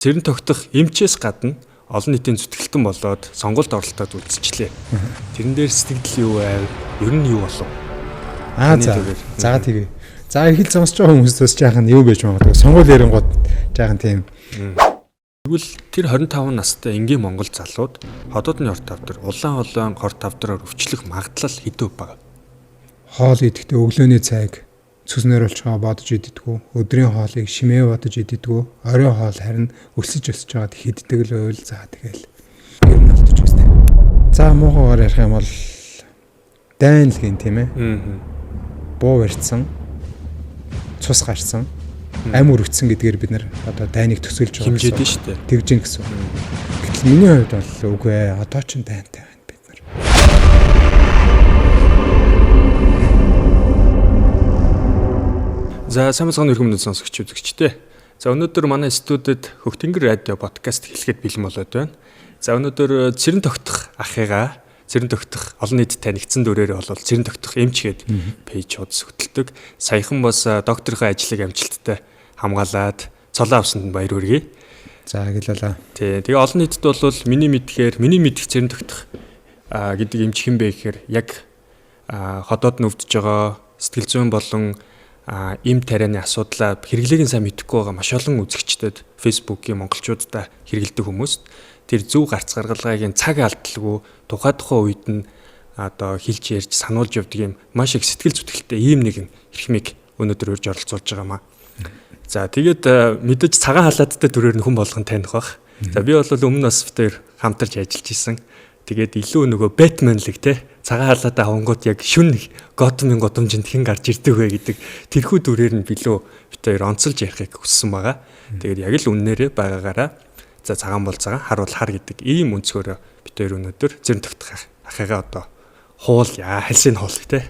Цэрэн тогтох эмчээс гадна олон нийтийн зүтгэлтэн болоод сонгуульд оролцоод үзчихлээ. Тэрэн дээр сэтгэл юу байв? Ер нь юу болов? За тэгээ. За их л сонсож байгаа хүмүүстээс жаахан юу байж магадгүй. Сонгуул ярингууд жаахан тийм. Тэгвэл тэр 25 настай энгийн монгол залууд ходоодны хорт тавдар, улаан хорт тавдраар өвчлөх магадлал хэдүү бага. Хоол идэхдээ өглөөний цайг цуснаар болчгоо бодож идэгдэггүй. Өдрийн хоолыг шимээ бодож идэгдэггүй. Оройн хоол харин өсөж байгаад хиддэг л байвал за тэгэл ер нь алдаж үстэй. За муухайгаар ярих юм бол дайн л гин тийм ээ. Буу барьцсан. Цус гарсан. Ам өрөвцсөн гэдгээр бид нар одоо дайныг төсөөлж байгаа хэмжээд нь шүү дээ. Тэгж гэсэн. Гэтэл миний хувьд бол үгүй ээ. Одоо ч дайнтай байна бид нар. За сайн мэцхан өрхөмнөд сонсогч үзэгчтэй. За өнөөдөр манай студид Хөгтөнгөр радио подкаст хэлэхэд бэлэн болоод байна. За өнөөдөр цэрэн тогтох ахыгаа цэрэн тогтох олон нийтэд танигдсан дүрээр бол цэрэн тогтох эмч гээд пэйж хуудас хөтэлдэг. Саяхан бас докторийнхоо ажлыг амжилттай хамгаалаад цолоо авсанд баяр хүргэе. За гэлээ. Тэгээ олон нийтэд бол миний мэдх цэрэн тогтох гэдэг эмч хэн бэ гэхээр яг ходоод нүвдэж байгаа сэтгэл зүйн болон эм тарианы асуудлаа хэрэглээг нь сайн мэдэхгүй байгаа маш олон үзэгчдэд Facebook-ийн монголчуудаа хэрэгэлдэг хүмүүст тэр зөв гарц гаргалгаагийн цаг алдалгүй тухайн үед нь одоо хэлж ярьж сануулж явдаг юм маш их сэтгэл зүтгэлтэй ийм нэгэн эрхмийг өнөөдөр урьж оролцуулж байгаамаа. За тэгээд мэдээж цагаан халааттай төрөөр нь хүн болгон таних бах. За би бол өмнө бас битээр хамтарч ажиллаж исэн. Тэгээд илүү нөгөө Бэтменлэг те цагаан халаатаа хавангууд яг шүн Готомын годомжинд хэн гарч ирдэг вэ гэдэг тэрхүү дүрээр нь билүү битээр онцолж ярихыг хүссэн байгаа. Тэгээд яг л үннээрээ байгаагаараа за цагаан бол цагаан, хар бол хар гэдэг ийм өнцгөөрөө битээр өнөөдөр цэрэн тогтох ахыгаа одоо хуулъя, хальсын хууль те.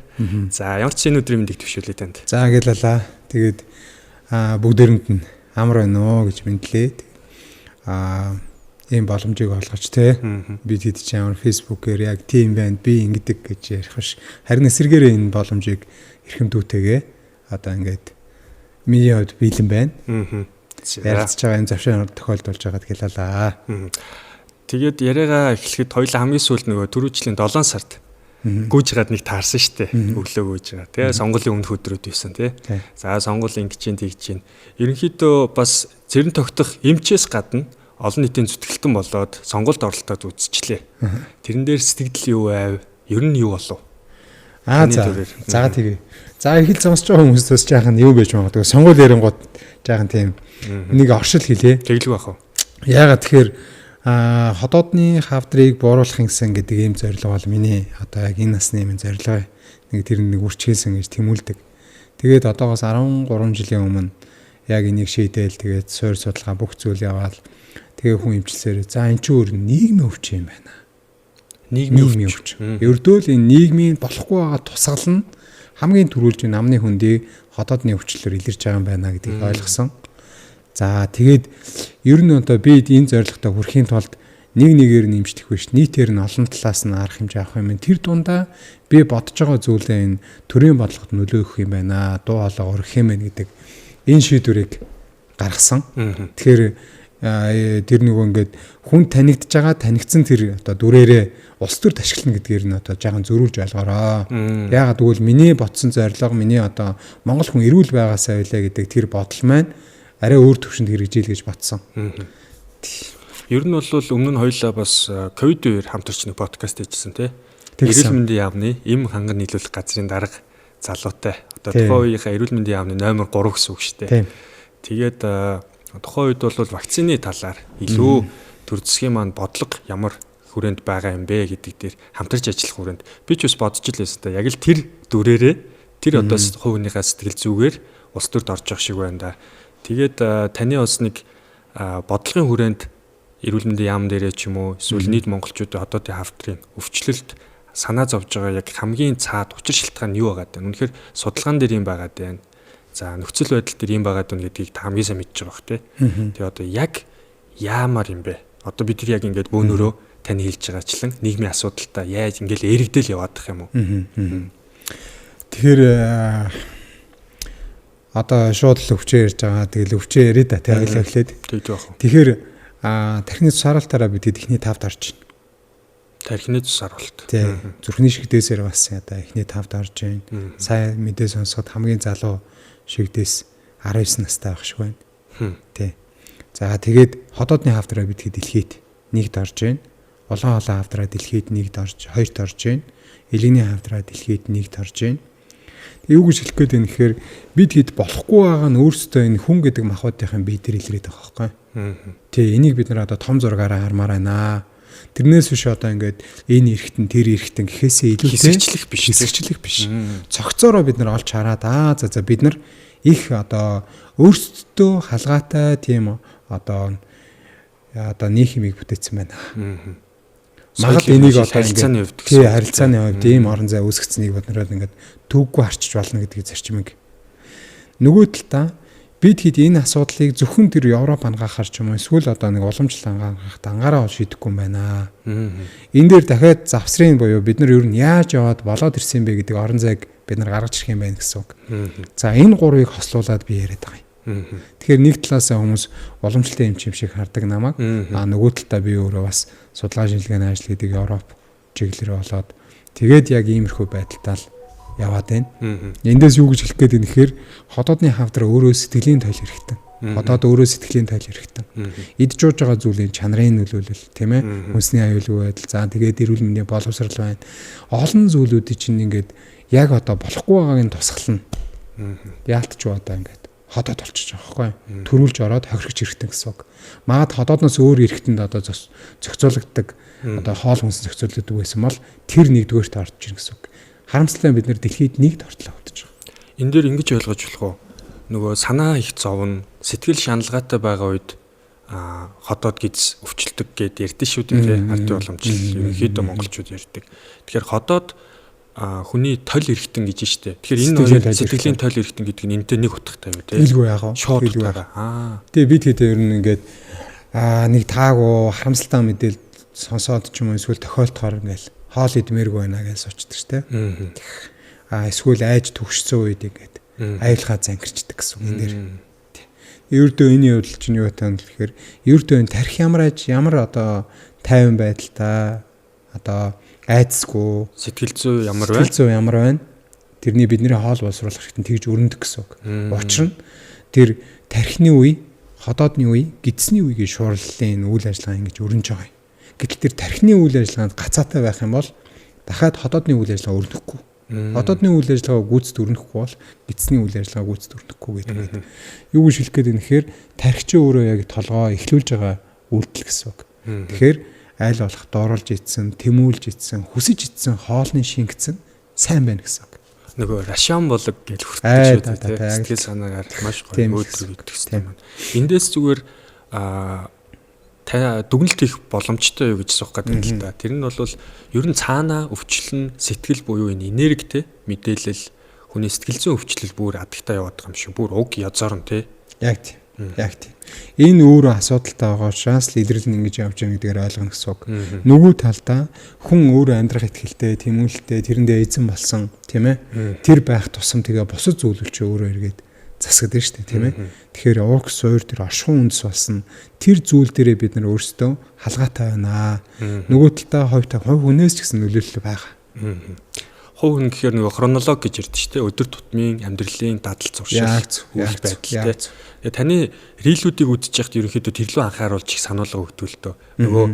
За ямар ч энэ өдрийн мэндийг төвшүүлээ танд. За гэлээ. Тэгээд бүгдээрэнд нь амар байна уу гэж мэдлээ. Ийм боломжийг олгож те бид хэд ч ямар фэйсбүүкээр яг тийм байна би ингэдэг гэж ярих биш. Харин эсэргээрээ энэ боломжийг эрхэмдүүтэйгээ одоо ингээд миний хувьд бэлэн байна. Ярилцж байгаа энэ завшаа тохиолдуулж байгаад гэлээ. Тэгээд яриагаа эхлэхэд хоёулаа хамгийн сүүлд нөгөө түрүүчлийн 7 сард гүйж гад нэг таарсан штэ. Өглөө гүйж байгаа. Тэгээ сонгуулийн өмнөх өдрүүд байсан тий. За сонгуул ингэж чинь тэгж чинь. Ерөнхийдөө бас цэрэн тогтох эмчээс гадна олон нийтийн зүтгэлтэн болоод сонгуульд оролцоод үзчихлээ. Тэрэн дээр сэтгэл юу байв? Ер нь юу болов? За тэгээ. За их л сонсож байгаа хүмүүстээс жаахан юу байж магадгүй. Сонгуул ярингууд жаахан тийм нэг оршил хэлээ. Тэглэг байх уу? Яагаад тэгэхээр ходоодны хавдрыг бууруулах гэсэн гэдэг ийм зорилго бол миний одоо яг энэ насны юм зорилго. Нэг тэр нэг үрчилсэн гэж тэмүүлдэг. Тэгээд одоогоос 13 жилийн өмнө яг энийг шийдээл тэгээд суурь судалгаа бүх зүйл яваал тэгээ хүн имчилсээр за эн чинь өөр нийгмийн өвч юм байна. Нийгмийн өвч. Ердөө л энэ нийгмийн болохгүй байгаа тусгал нь хамгийн түрүүлж намны хөндий ходоодны өвчлөөр илэрж байгаа юм байна гэдгийг ойлгосон. За тэгээд ер нь одоо бид энэ зорилготой хүрэхийн тулд нэг нэгээр нь имжлэх биш нийтээр нь олон талаас нь арга хэмжээ авах юм. Тэр дундаа би бодож байгаа зүйлээ энэ төрийн бодлогод нөлөөлөх юм байна. Дуу хоолой өргөх юм байна гэдэг энэ шийдвэрийг гаргасан. Тэгэхээр тэр нөгөө ингээд хүн танигдж байгаа танигдсан тэр одоо дүрээрээ улс төр ташиглана гэдгээр нь одоо жаахан зөрүүлж ойлгоорой. Яагаад гэвэл миний ботсон зорилго миний одоо Монгол хүн эрүүл байгаасаа байлаа гэдэг тэр бодол маань арай өөр төвшөнд хэрэгжийл гэж батсан. Ер нь бол өмнө нь хоёлаа бас ковид үеэр хамтарч нэг подкаст хийжсэн тий. Эрүүл мэндийн яамны эм ханган нийлүүлэх газрын дарга залуутай. Одоо тухайн үеийнхээ эрүүл мэндийн яамны номер 3 гэсэн үг шүү дээ. Тэгээд тухайн үед бол вакцины талаар илүү төр засгийн маань бодлого ямар хүрээнд байгаа юм бэ гэдэг дээр хамтарч ажиллах хүрээнд би ч бас бодож л байсан та яг л тэр дүрээрээ тэр одоо хувийнхаа сэтгэл зүгээр улс төрд орж явах шиг байна да. Тэгээд таны бас нэг бодлогын хүрээнд эрүүл мэндийн яам дээрээ ч юм уу эсвэл нийт монголчуудын одоодын хавдрын өвчлөлт санаа зовж байгаа яг хамгийн цаад учир шалтгаан нь юу байгаа вэ? Үнэхээр судалгаан дээр юм байгаа дээ. За нөхцөл байдал дээр юм байгаа даа гэдгийг та хамгийн сайн мэдж байгаа бох тий. Тэгээ одоо яг яамаар юм бэ? Одоо бид тэр яг ингээд бөөнөрөө тань хэлж байгаачлан нийгмийн асуудалтай яаж ингээд эрэгдэл яваадах юм уу? Тэгэхээр одоо шууд л өвчөө ярьж байгаа. Тэгэл өвчөө яриа да тий ойлоо эхлээд. Тэгж байх. Тэгэхээр тархины цус харуултаараа бид эхний тавд орж байна. Тархины цус харуулт. Тий. Зүрхний шигдээсээр бас одоо эхний тавд орж байна. Сайн мэдээ сонсоход хамгийн залуу шигдээс 19 настай байх шиг байна. Тий. За тэгээд ходоодны хавдраа бид дэлхийд нэгд орж байна. Улаан холоо хавдраа дэлхийд нэгд орж, хоёрт орж байна. Элэгний хавдраа дэлхийд нэгд орж байна. Юу гэж хэлэх гээд байна гэхээр бид хэд болохгүй байгаа нь өөрсдөө энэ хүн гэдэг махбодын бие дээр илрээд байгаа байхгүй. Тий, энийг бид нар одоо том зургаараа хармаар байна. Тэрнээс биш одоо ингээд энэ эргэтэн тэр эргэтэн гэхээсээ илүүтэй хэсэгчлэх биш. Цогцоороо бид нар олж хараад за бид нар их одоо өөрсдөө халгаатай тийм одоо нэг хэмиг бүтээсэн байна. Магад энийг одоо харилцааны хувьд тий харилцааны хувьд ийм орон зай үүсгэцнийг бид нараад ингээд төвгүй харчиж болно гэдгийг зарчмыг. Нөгөө талдаа бид хэд энэ асуудлыг зөвхөн тэр Европ ангаахаар ч юм уу эсвэл одоо нэг уламжлал ангаахад ангаараа шийдэхгүй юм байна. Энэ дээр дахиад завсрын буюу бид нар ер нь яаж яваад болоод ирсэн бэ гэдэг орон зайг бид нар гаргаж ирэх юм байна гэсэн үг. За энэ гурвыг хослуулад би яриад байгаа юм. Тэгэхээр нэг талаасаа хүмүүс уламжлалтай эмч юм шиг хардаг намайг. Нөгөө талдаа би өөрөө бас судалгаа шинжилгээний ажил гэдэг Европ чиглэлээр болоод тэгээд яг иймэрхүү байдалтай л яваад байна. Эндээс юу гэж хэлэх гээд байна гэхээр ходоодны хавдраа өөрөө сэтгэлийн тойл хэрэгтэй. Ходоод өөрөө сэтгэлийн тойл хэрэгтэй. Идж ууж байгаа зүйлийн чанарын нөлөөлөл тийм ээ. Хүнсний аюулгүй байдал. За тэгээд эрүүл мэндийн боловсрал байна. Олон зүйлүүдийн чинь ингээд яг одоо болохгүй байгааг нь тусгална. Яалтч одоо ингээд ходоод болчихж байгаа байхгүй. Төрүүлж ороод хохирогч хэрэгтэй гэсэн үг. Магад ходоодноос өөр эргэтэнд одоо зохицуулагддаг одоо хоол хүнс зохицуулагддаг байсан бол тэр нэгдүгээрт орж ирнэ гэсэн үг. Харамсалтай бид нэр дэлхийд нэгд ортлоо удаж байгаа. Энэ дээр ингэж ойлгож болох уу? Нөгөө санаа их зовно, сэтгэл шаналгаатай байгаа үед ходоод гиз өвчлөдөг гэд ярьдэн шүү дээ. Ардын уламжлал ерөнхийдөө монголчууд ярьдаг. Тэгэхээр ходоод хүний тойл эргэтэн гэж штэ. Тэгэхээр энэ сэтгэлийн тойл эргэтэн гэдэг нь энэтэй нэг утгатай юу те? Хэлгүй яах вэ? Шууд байгаа. Тэгээ бид хэд ер нь ингээд нэг таагүй харамсалтай мэдээлэл сонсоод ч юм уу эсвэл тохиолдохоор ингээл хоол идмээргүй байна гэж сочдөг штэ. Эсвэл айж төгссөн үед ингээд аюулхаа зангирчдаг гэсэн үг энэ дэр. Ердөө энэ явдал чинь юу таана гэхээр ердөө энэ тарих ямар одоо тайван байдалтай одоо айцгүй сэтгэл зүй ямар байна. Тэрний бидний хоол боловсруулах хэрэгтэй тэгж өрнөдөг гэсэн үг. Учир нь тэр тархины үе, ходоодны үе, гидсний үеийн шуурлалын үйл ажиллагаа ингэж өрнөж байгаа юм. Гэтэл тэр тархины үйл ажиллагаанд гацаатай байх юм бол дахиад ходоодны үйл ажиллагаа өрнөхгүй. Ходоодны үйл ажиллагаа гүйцэд өрнөхгүй бол гидсний үйл ажиллагаа гүйцэд өрнөхгүй гэдэг. Юу гэж хэлэх гээд байна гэхээр тархич өөрөө яг толгоо эхлүүлж байгаа үйлдэл гэсэн үг. Тэгэхээр аль болох дооруулж ицсэн, тэмүүлж ицсэн, хүсэж ицсэн хоолны шингэцэн сайн байна гэсэн үг. Нөгөө рашан болог гэж хүртэж шүү дээ. Сэтгэл санаагаар маш гоё өөдрөг идэгсэн юм. Эндээс зүгээр дүгнэлт хийх боломжтой юу гэж асуух гэдэг л да. Тэр нь бол ер нь цаанаа өвчлөн сэтгэл буюу энэ энергтэй мэдээлэл хүний сэтгэл зүйн өвчлөл бүр адагтаа яваад байгаа юм шиг. Бүр уг язоор нь тий. Яг тийм. Энэ өөрөө асуудалтай байгаа учраас л илэрлэн ингэж явж байгаа гэдгээр ойлгоно гэсэн үг. Нөгөө талдаа хүн өөрөө амьдрах ихтгэлтэй, тэмүүлэлтэй, тэрэндээ эзэн болсон, тийм ээ. Тэр байх тусам тэгээ бусад зүйлүүл чи өөрөө эргээд засагдсан шүү дээ, тийм ээ. Тэгэхээр ураг суур тэр оршихуун үндэс болсон тэр зүйл дээрээ бид нар өөрсдөө халгаатай байна. Нөгөө талдаа хувь хүнээс ч гэсэн нөлөөлөл байгаа. Хувь хүн гэхээр нөгөө хронолог гэж ярьдэн шүү дээ. Өдөр тутмын амьдралын дадал зуршил үйл байдал тийм. Таны рилүүдийг үзэж яхад ерөнхийдөө тэр лөө анхааруулж их сануулга өгдөг л дөө. Нөгөө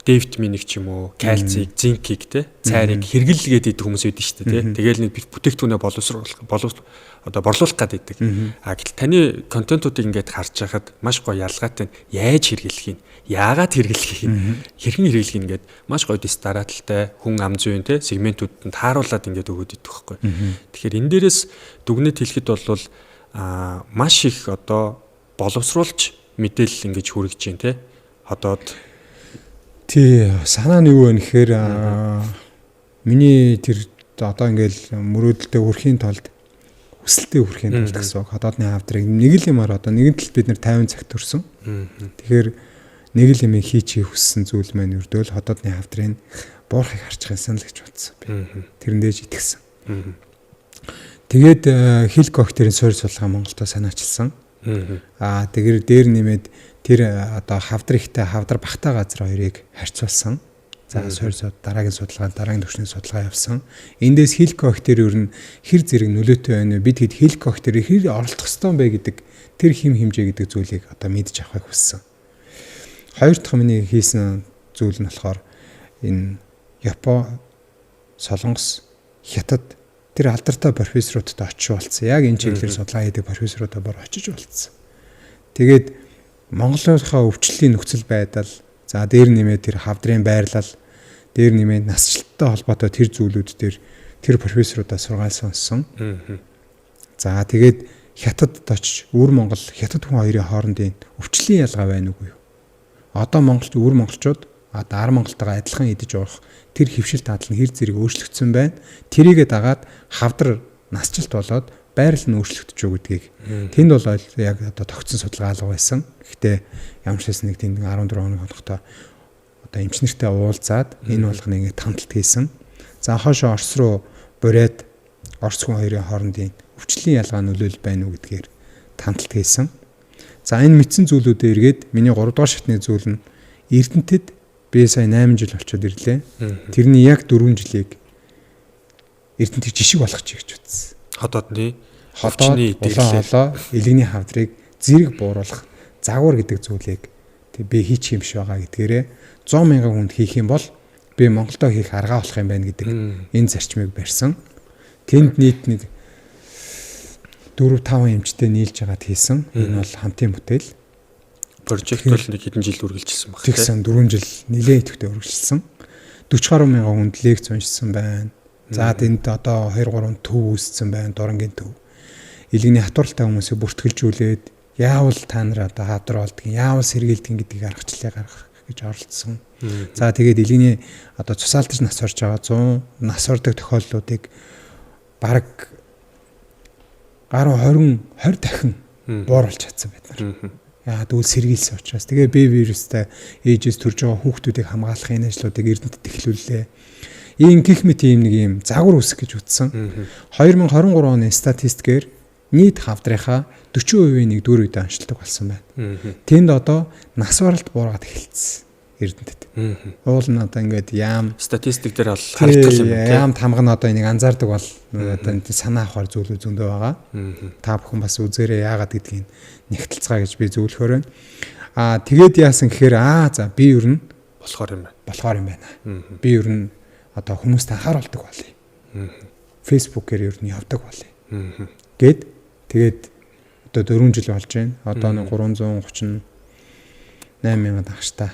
D витаминик ч юм уу, кальцийг, зинкийг те цайрыг хэрэглэгээд идэх хүмүүс байдаг шүү дээ. Тэгээл нэг бүтээгдэхүүнээ борлуулах гэдэг. Гэтэл таны контентуудыг ингээд харж байхад маш гоё ялгаатай яаж хэрэглэх юм, яагаад хэрэглэх юм, хэрхэн хэрэглэх юм ингээд маш гоё дистараталтай хүн ам зүйн те сегментүүдэд тааруулаад ингээд өгöd идэх байхгүй. Тэгэхээр энэ дээрээс дүгнэлт хэлэхэд бол маш их одоо боловсруулж мэдээлэл ингэж хүргэж чинь те ходоод тий санаа нь юу вэ гэхээр миний тэр одоо ингээл мөрөөдөлтэй хүрхийн тулд хүсэлтэд хүрхийн тулд гэсэн ходоодны хавдрыг нэг л юмар одоо нэгэн талд бид нэр 50 цагт төрсөн. Тэгэхээр нэг л юм хийчих хүссэн зүйл маань өрдөөл ходоодны хавдрыг буурахыг харчих юмсан л гэж бодсон би. Тэрэндээж итгэсэн. Тэгээд хил когтерийн суурь сулгаа Монголдо санаачилсан. Тэгэхээр дээр нэмээд тэр одоо хавдар ихтэй хавдар багтаа газар хоёрыг харьцуулсан. За суурь дараагийн судалгаа, дараагийн түвшний судалгаа явсан. Эндээс хил когтер ер нь хэр зэрэг нөлөөтэй байна вэ? Бид хэд хил когтерийг хэр оролцох ёстой бэ гэдэг тэр хим хэмжээ гэдэг зүйлийг одоо мэдж авахыг хүссэн. Хоёр дахь миний хийсэн зүйл нь болохоор энэ Япон, Солонгос, Хятад тэр алдартай профессоруудтай очиж уулзсан. Яг энэ чиглэлээр судалгаа хийдэг профессоруудаа бор очиж уулзсан. Тэгээд Монголынхаа өвчлөлийн нөхцөл байдал, за дээр нэмээд тэр хавдрын байрлал, дээр нэмээд насжилттай холбоотой тэр зүйлүүд дээр тэр профессорудаа сургаал сонссон. За тэгээд Хятадд очиж өвөр Монгол, Хятад хүн хоёрын хоорондын өвчлөлийн ялгаа байна уу юу? Одоо Монголч өвөр монголчууд одоо ар Монголтойгоо адилхан идэж уух тэр хөвшил тадал нь хэр зэрэг өөрчлөгдсөн байна. Тэрийгэ дагаад хавдар насжилт болоод байрал нь өөрчлөгдөж байгаа гэдгийг тэнд бол яг одоо тогтсон судалгаа алга байсан. Гэхдээ ямар ч хэсэг нэг тэнд 14 хоног хоногтой одоо эмчнэртэй уулзаад энэ болгоныг танталт хийсэн. За хойшоо Орос руу бурээд Орос хүн хоёрын хоорондын өвчлөлийн ялгаа нөлөөл байна уу гэдгээр танталт хийсэн. За энэ мэдсэн зүйлүүдээ эргээд миний 3 дугаар шатны зүйл нь Эрдэнэтэд би сая 8 жил болчиход ирлээ. Тэрний яг 4 жилийг Эрдэнэтийг жишг болгочих гэж үзсэн. Хотоодны холоо элэгний хавдрыг зэрэг бууруулах загвар гэдэг зүйлийг би хийчих юм шиг байгаа гэдгээрээ 100,000 хүнд хийх юм бол би Монголдо хийх аргаа болох юм байна гэдэг энэ зарчмыг барьсан. Тэнд нийт нэг 4-5 эмчтэй нийлж хагаад хийсэн. Энэ бол хамтын бүтээл. Прожект бол нэг хэдэн жил үргэлжилсэн баг. Тэгсэн 4 жил нэлээд идэвхтэй үргэлжилсэн. 40 гаруй мянган хүнд лекц уншсан байна. За тэнд одоо 2-3 төв үүссэн байна. Дурангийн төв. Илгэний хатууралтай хүмүүсийг бүртгэлжүүлээд яавал та нар одоо хавдар болдгийг, яавал сэргийлдэг гэдгийг аргачлалыг гаргах гэж оролцсон. За тэгээд илгэний одоо цусаалтаж нас орж байгаа 100 нас ордог тохиолдлуудыг бараг гаруй 20 дахин бууруулж чадсан бид нар. Яагаад үл сэргийлсэн учраас. Тэгээ б вирустай ээжээс төрж байгаа хүүхдүүдийг хамгаалахын ажлуудыг Эрдэнэтэд эхлүүллээ. Ийм гих мэт ийм нэг ийм загвар үсэх гэж утсан. 2023 оны статистикээр нийт хавдрынхаа 40%-ийн нэг дөрөвд аншилдаг болсон байна. Тэнд одоо нас баралт буураад эхэлсэн Эрдэнэтэд. Уул нь одоо ингээд яам статистик дээр бол харагдах юм байна. Яам тамга нь одоо энийг анзаардаг бол одоо санаа авахар зүйлүүд зөндөө байгаа. Та бүхэн бас үзээрэй яагаад гэдгийг нэгтэлцгаа гэж би зөвлөхөөр байна. Тэгээд яасан гэхээр за би ер нь болохоор юм байна. Би ер нь одоо хүмүүст анхааруулдаг болъё. Facebook-ээр ер нь явдаг болъё. Тэгээд одоо 4 жил болж байна. Одоо нэг 338 мянган дагчтай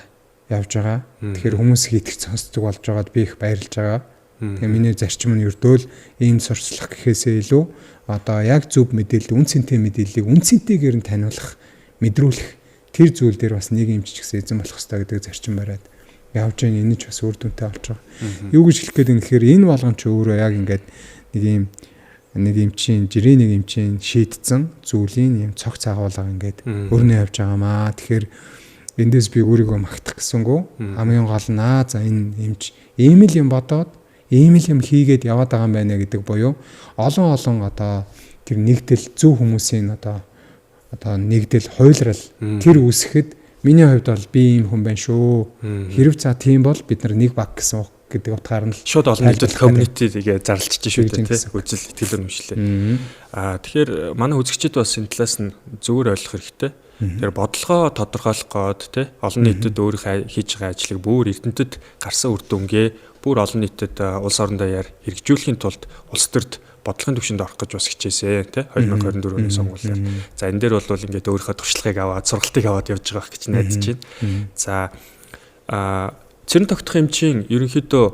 явж байгаа. Тэгэхээр хүмүүс хийдэгч сонсдог болж байгаад би их баярлж байгаа. Тэгээ миний зарчим нь ердөөл ийм сурчлах гэхээсээ илүү одоо яг зөв мэдээлэл, үн цэнтэй мэдээллийг үн цэнтэйгээр нь таниулах, мэдрүүлэх тэр зүйл дээр бас нэг юм ч гэсэн эзэн болох хэрэгтэй гэдэг зарчим бариад явж байгаа. Энэ ч бас үр дүнтэй болж байгаа. Юу гэж хэлэх гээд юм гэхээр энэ болгон ч өөрөө яг ингээд нэг эмчийн жирийн нэг эмчийн шийдсэн зүйлийн юм цог цагуулга ингээд өрнө явж байгаамаа. Тэгэхээр эндээс би өөрийгөө магтах гэсэнгүү хамгийн гол нь за энэ эмч ийм л юм бодоод ийм л юм хийгээд яваад байгаа юм байна гэдэг буюу олон одоо тэр нэгдэл зөв хүмүүсийн одоо нэгдэл хуйлрал тэр үүсэхэд миний хувьд бол би ийм хүн байна шүү. Хэрв за тийм бол бид нар нэг баг гэсэн гэдэг утгаар нь шууд олон нийтэд community тэгээ зарлж шүү дээ тийм үзэл итгэлээр үншлээ. Тэгэхээр манай үзэгчид бас энэ талаас нь зөвөр ойлгох хэрэгтэй. Тэр бодлогоо тодорхойлох гээд тий олон нийтэд өөрөө хийж байгаа ажлыг бүр Эрдэнэтэд гарсан үр дүнгээ бүр олон нийтэд улс орондоо хэрэгжүүлэхийн тулд улс төрд бодлогын түвшинд орох гэж бас хичээсэн тий 2024 оны сонгуулиар. За энэ дээр бол ингээд өөрийнхөө туршлагыг аваад сургалтыг аваад явж байгаа гэж найдаж байна. За цэрэн тогтох эмчийн ерөнхийдөө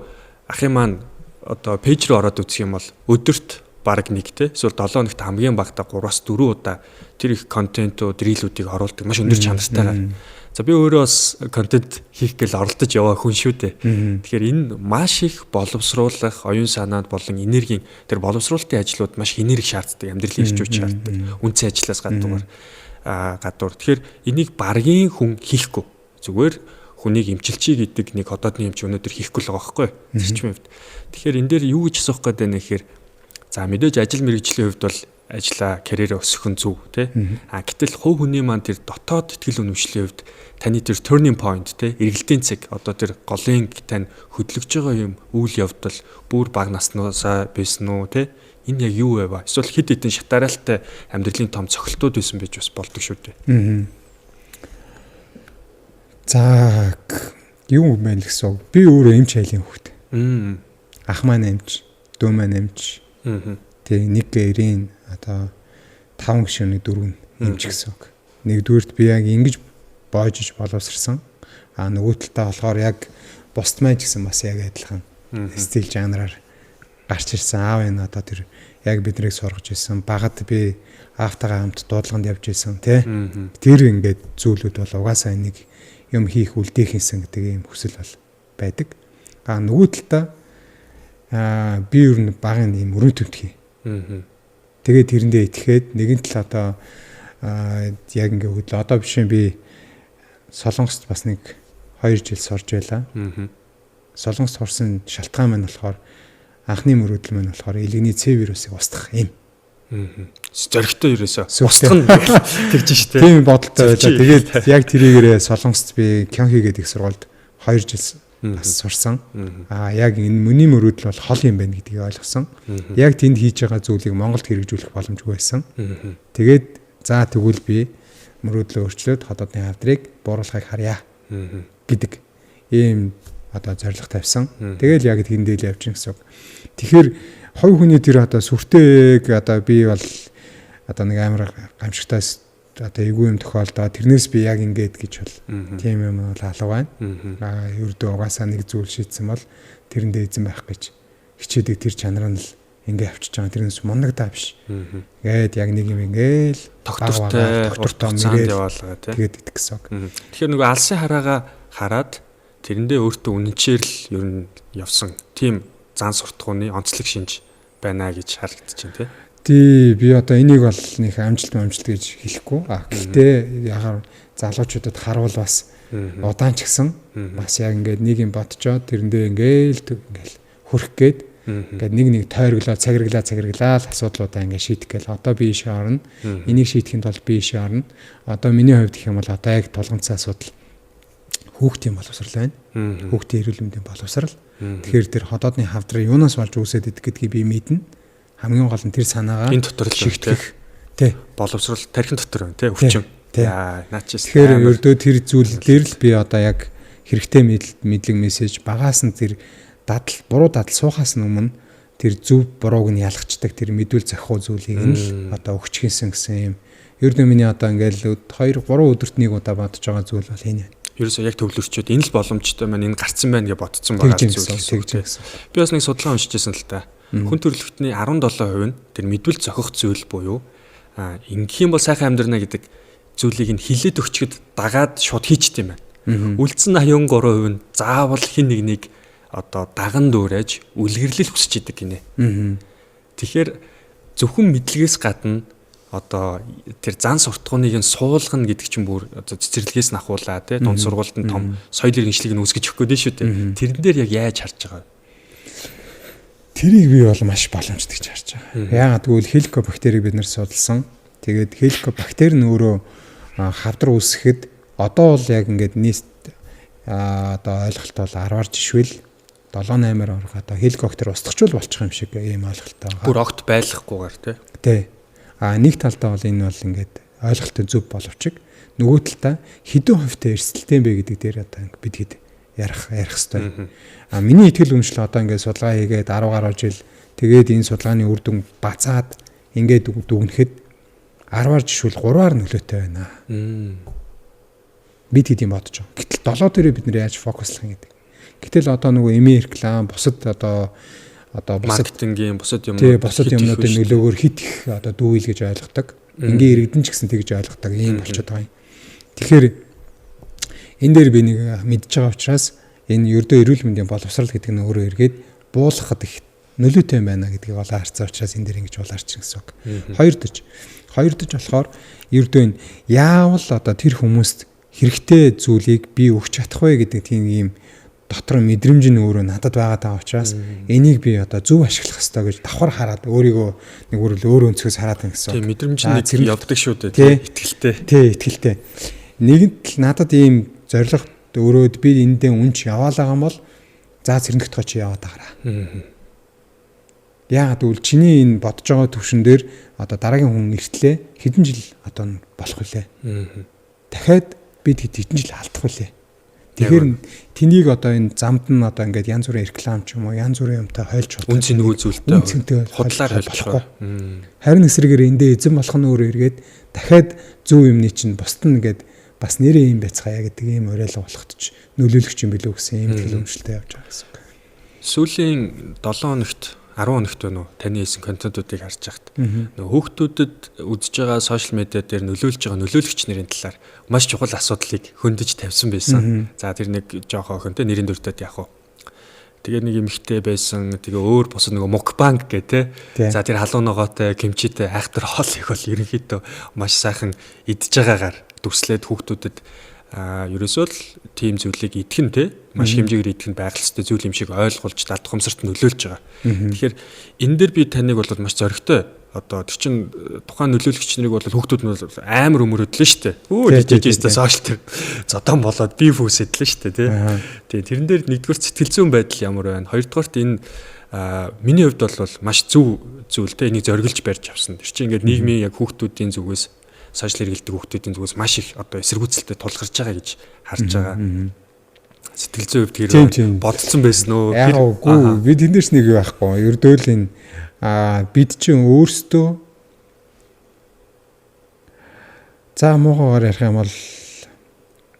ахын маань одоо пэйж рүү ороод үзэх юм бол өдөрт баг нэг те эсвэл 7 хоногт хамгийн багтаа 3-4 удаа тэр их контентууд, рилүүдийг оруулдаг маш өндөр чанартайгаар. За би өөрөө бас контент хийх гээл оролдож яваа хүн шүү дээ. Тэгэхээр энэ маш их боловсруулах, оюун санаанд болон энергийн тэр боловсруулалтын ажлууд маш их энерги шаарддаг, амьдралын ирчүүч шаарддаг. Үндсэн ажлаас гадуур. Тэгэхээр энийг баргийн хүн хийхгүй. Зүгээр хүнийг эмчилчий гэдэг нэг хотоодны эмч өнөөдөр хийхгүй л байгаа байхгүй. Тэгэхээр энэ дээр юу гэж асуух гээд байна гэхээр За мэдээж ажил мэргэжлийн хувьд бол ажлаа карьераа өсгөх нь зөв тий. Гэтэл хувь хүний маань тэр дотоод ихтгэл үнэмшлийн хувьд таны тэр turning point тий эргэлтийн цэг одоо тэр голын тань хөдлөж байгаа юм үйл явдал бүр бага наснаасаа байсан уу тий. Энэ яг юу вэ? Эсвэл хэд хэдэн шатааралтай амьдралын том цохилтууд байсан байж бас болдог шүү дээ. За юу мэн гэсэн. Би өөрөө эмч айлын хүүхэд. Ах маань эмч, дүү маань эмч. Тэгээ нэг гэрийн одоо 5 гишүүний 4 эмч гэсэн үг. Нэгдүгürt би яг ингэж боожж боловсрсан. Нөгөө талдаа болохоор яг бусд маань ч гэсэн бас яг адилхан стил жанраар гарч ирсэн. Аав энэ одоо тэр яг биднийг сургаж ирсэн. Багад би аавтайгаа хамт дуудлаганд явж ирсэн тий. Тэр ингээд зүйлүүд бол угаасаа нэг юм хийх үлдээх юмсан гэдэг юм хүсэл бол байдаг. Нөгөө талдаа би ер нь багын юм өрөө төвтгий. Тэгээд тэрэндээ итгэхэд нэгэн тал одоо яг ингээ хөдлөө. Одоо биш би Солонгост бас нэг 2 жил сурж байлаа. Солонгост сурсан шалтгаан маань болохоор анхны мөрөөдөл маань болохоор элэгний С вирусыг устгах юм. Зоригтой ерөөсөө устгах нь тэгж штэ. Тийм бодолтой байлаа. Тэгээд яг тэрийгээрээ Солонгост би Кёнхи гэдэг их сургуульд 2 жил бас сурсан. Яг энэ миний мөрөөдөл бол хол юм байна гэдгийг ойлгосон. Яг тэнд хийж байгаа зүйлийг Монголд хэрэгжүүлэх боломжгүй байсан. Тэгээд за тэгвэл би мөрөөдлөө өөрчлөөд хотоодны хавдрыг бууруулахыг харъя гэдэг ийм одоо зорилго тавьсан. Тэгэл яг тэндэл явчихсан гэсэн үг. Тэгэхээр хой хүний тэр одоо сүртээг одоо би бол одоо нэг амар гамшигтаас одоо эвгүй юм тохиолдоо тэрнээс би яг ингээд гэж бол тийм юм бол алга байна. Ердөө угаасаа нэг зүйл шийдсэн бол тэрэндээ эзэн байх гэж хичээдэг тэр чанар нь л ингээ авчиж байгаа. Тэрнээс мундагдаа биш. Ингээд яг нэг юм ингээл тогтвортой мөрөөл яваалгаа тэгээд итгэсэн үг. Тэгэхээр нөгөө алсын хараагаа хараад тэрэндээ өөртөө үнэнчээр л ер нь явсан тийм зан суртахууны онцлог шинж байна гэж харагдаж байна тий. Би одоо энийг бол нэг амжилт гэж хэлэхгүй. Гэхдээ ягаар залуучуудад харуул бас удаан ч гэсэн бас яг ингээд нэг юм бодцоо тэрэндээ ингээл хөрөх гээд ингээд нэг тойрглоо цагирглаа асуудлуудаа ингээд шийдэх гээл. Одоо би ийшээ орно. Энийг шийдэхэд бол би ийшээ орно. Одоо миний хувьд гэх юм бол одоо яг тулгамдсан асуудал хүүхдийн боловсрал байна. Хүүхдийн эрүүл мэндийн боловсрал. Тэгэхээр тэр хотоодны хавдрын юунаас болж үүсээд идэх гэдгийг би мэднэ. Хамгийн гол нь тэр санаагаа энэ дотор л шигтгэх тий боловсрал тархин дотор байна тий өвчин. Наачис. Тэгэхээр ердөө тэр зүйл дээр л би одоо яг хэрэгтэй мэдлэг мессеж багаас нь тэр буруу дадал суухаас өмнө тэр зөв бурууг нь ялгчдаг тэр мэдүүл зохио зүйлийг нь л одоо өгч хийсэн гэсэн юм. Ердөө миний одоо ингээл 2-3 өдөрт нэг удаа бодож байгаа зүйл бол энэ. Ерөөсөө яг төвлөрчөөд энэ л боломжтой маань энэ гарцсан байна гэж бодсон байгаа зүйл. Би бас нэг судалгаа уншижсэн л та. Хүн төрөлхтний 17% нь тэр мэдвэл зохих зүйл буюу ингэх юм бол сайхан амьдрна гэдэг зүйлийг нь хилээд өгчөд дагаад шууд хийчт юм байна. Үлдсэн 83% нь заавал хин нэг одоо даган дүүрэж үлгэрлэл хүсэж идэг гинэ. Тэгэхээр зөвхөн мэдлэгээс гадна одоо тэр зан суртахууныг нь суулгана гэдэг чинь бүр одоо цэцэрлэгээс нь ахуулаа тий дунд сургуульд нь том соёл иргэншлийг нь үүсгэж өгөх гээд шүү дээ. Тэрэн дээр яг яаж харж байгаа вэ? Тэрийг би бол маш боломжтой гэж харж байгаа. Яагаад гэвэл хеликобактерийг бид нар судалсан. Тэгээд хеликобактер нь өөрөө хавдар үүсгэхэд одоо бол яг ингээд нийт одоо ойлголт бол 10-аар жишвэл 7-8-аар орох одоо хеликобактер устгачул болчих юм шиг ийм ойлголттой байгаа. Бүр огт байлгахгүйгээр тий. Нэг талдаа бол энэ бол ингээд ойлголттой зөв боловч нөгөө талдаа хэдэн хувьтай эрсдэлтэй бэ гэдэг дээр одоо бид хэд ярих хэвээр. Миний итгэл үнэмшил одоо ингээд судалгаа хийгээд 10 гаруй жил тэгээд энэ судалгааны үр дүн бацаад ингээд дүгнэхэд 10-аар жишвэл 3-аар нөлөөтэй байна. Бид хэдийн бодож байгаа. Гэтэл 7 дээрээ бид нэр яаж фокуслах юм гэдэг. Гэтэл одоо нөгөө эмээ реклам бусад одоо маркетингийн бусад юмнуудын нөлөөгөөр хит их одоо дүүйл гэж ойлгодог. Ингээ иргэдэн ч гэсэн тэгж ойлгодог юм болчиход байгаа юм. Тэгэхээр энэ дээр би нэг мэдж байгаа учраас энэ ердөө эрүүл мэндийн боловсрал гэдэг нь өөрөө эргээд буулгахад их нөлөөтэй байна гэдгийг олоо харцаа учраас энэ дээр ингэж болаарч гэсэн үг. Хоёрдож болохоор ердөө энэ яавал одоо тэр хүмүүст хэрэгтэй зүйлийг би өгч чадах вэ гэдэг тийм ийм дотор мэдрэмж нь өөрөө надад байгаа даа учраас энийг би одоо зөв ашиглах хэрэгтэй гэж давхар хараад өөрийгөө нэг өөрөө өнцгөөс хараад байна гэсэн. Тийм мэдрэмж нь явдаг шүү дээ. Итгэлтэй. Тий, итгэлтэй. Нэгэнт л надад ийм зориг өрөөд би эндээ үнч яваал байгаа юм бол за цэрнэгт чи яваад байгаараа. Яагаад гэвэл чиний энэ бодож байгаа төвшин дээр одоо дараагийн хүн иртлээ хэдэн жил одоо болох вүлээ. Дахиад бид хэдэн жил алдах вүлээ. Тэгэхээр тэнийг одоо энэ замд нь одоо ингээд янз бүрийн реклам ч юм уу янз бүрийн юмтай хойлж удаа. Үнцний нөгөө зүйлтэй худлаар хойлж болохгүй. Харин эсрэгээр эндээ эзэн болох нь өөрөө эргээд дахиад зөв юмний чинь бусд нь ингээд бас нэрээ юм байцгаая гэдэг ийм уриалга болохдож нөлөөлөгч юм билүү гэсэн ийм л өмчлөлтэй явж байгаа гэсэн. Сүүлийн 7 хоногт 10 хоногт байна уу таны хийсэн контентуудыг харж байхад нөгөө хүүхдүүдэд үзэж байгаа сошиал медиа дээр нөлөөлж байгаа нөлөөлөгч нарын талаар маш чухал асуудлыг хөндөж тавьсан байсан. За тэр нэг жоохоо охин те нэрийн дүртэд яах вэ? Тэгээ нэг эмэгтэй байсан. Тэгээ өөр босод нөгөө мукбанг гэ те. За тэр халууногоотой кимчитэй айхтар хоол их бол ерөнхийдөө маш сайхан идж байгаагаар дүрслээд хүүхдүүдэд ерөөсөө л тийм зүйлийг идэхэн те маш хэмжээгээр идэхэн байх ёстой зүйл юм шиг ойлгуулж дадах юмсарт нөлөөлж байгаа. Тэгэхээр энэ дээр би таныг бол маш зоригтой одоо тэр чин тухайн нөлөөлөгч нарыг бол хүүхдүүд нь амар өмөрөдлөө штэ. Өө жижигчтэй сошиал тэр зодон болоод би фүүсэдлээ штэ те. Тэгээ тэрэн дээр нэгдүгээр сэтгэл зүйн байдал ямар байна? Хоёрдугаарт энэ миний хувьд бол маш зөв зүйлтэй энийг зориглож барьж авсан. Тэр чинь ингээд нийгмийн яг хүүхдүүдийн зүгээс сошиал хэрэглэдэг хүүхдүүдийн зүгээс маш их одоо эсэргүүцэлтэй тулгарч байгаа гэж харж байгаа. Сэтгэл зүйн хувьд тэр бодсон байсан уу? Яг үгүй бид тэндээс нэг юу байхгүй. Ердөө л энэ бид чинь өөрсдөө за муугаар ярих юм бол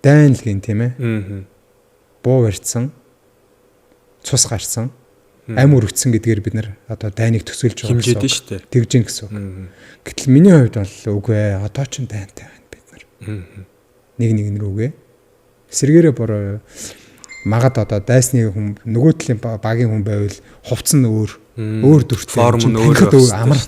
дайн л гин тийм ээ. Буу барьцсан, цус гарсан, ам өргөцсөн гэдгээр бид нар одоо дайныг төсөөлж байгаа хэмжээд нь шүү дээ. Тэгж гин гэсэн. Гэтэл миний хувьд бол үгүй ээ. Одоо ч дайнтай байна бид нар. Нэг рүүгээ. Эсвэргээрээ бороо магад одоо дайсны хүн нөгөө талын багийн хүн байвал хувцсан өөр дүртэй форм нь өөр амар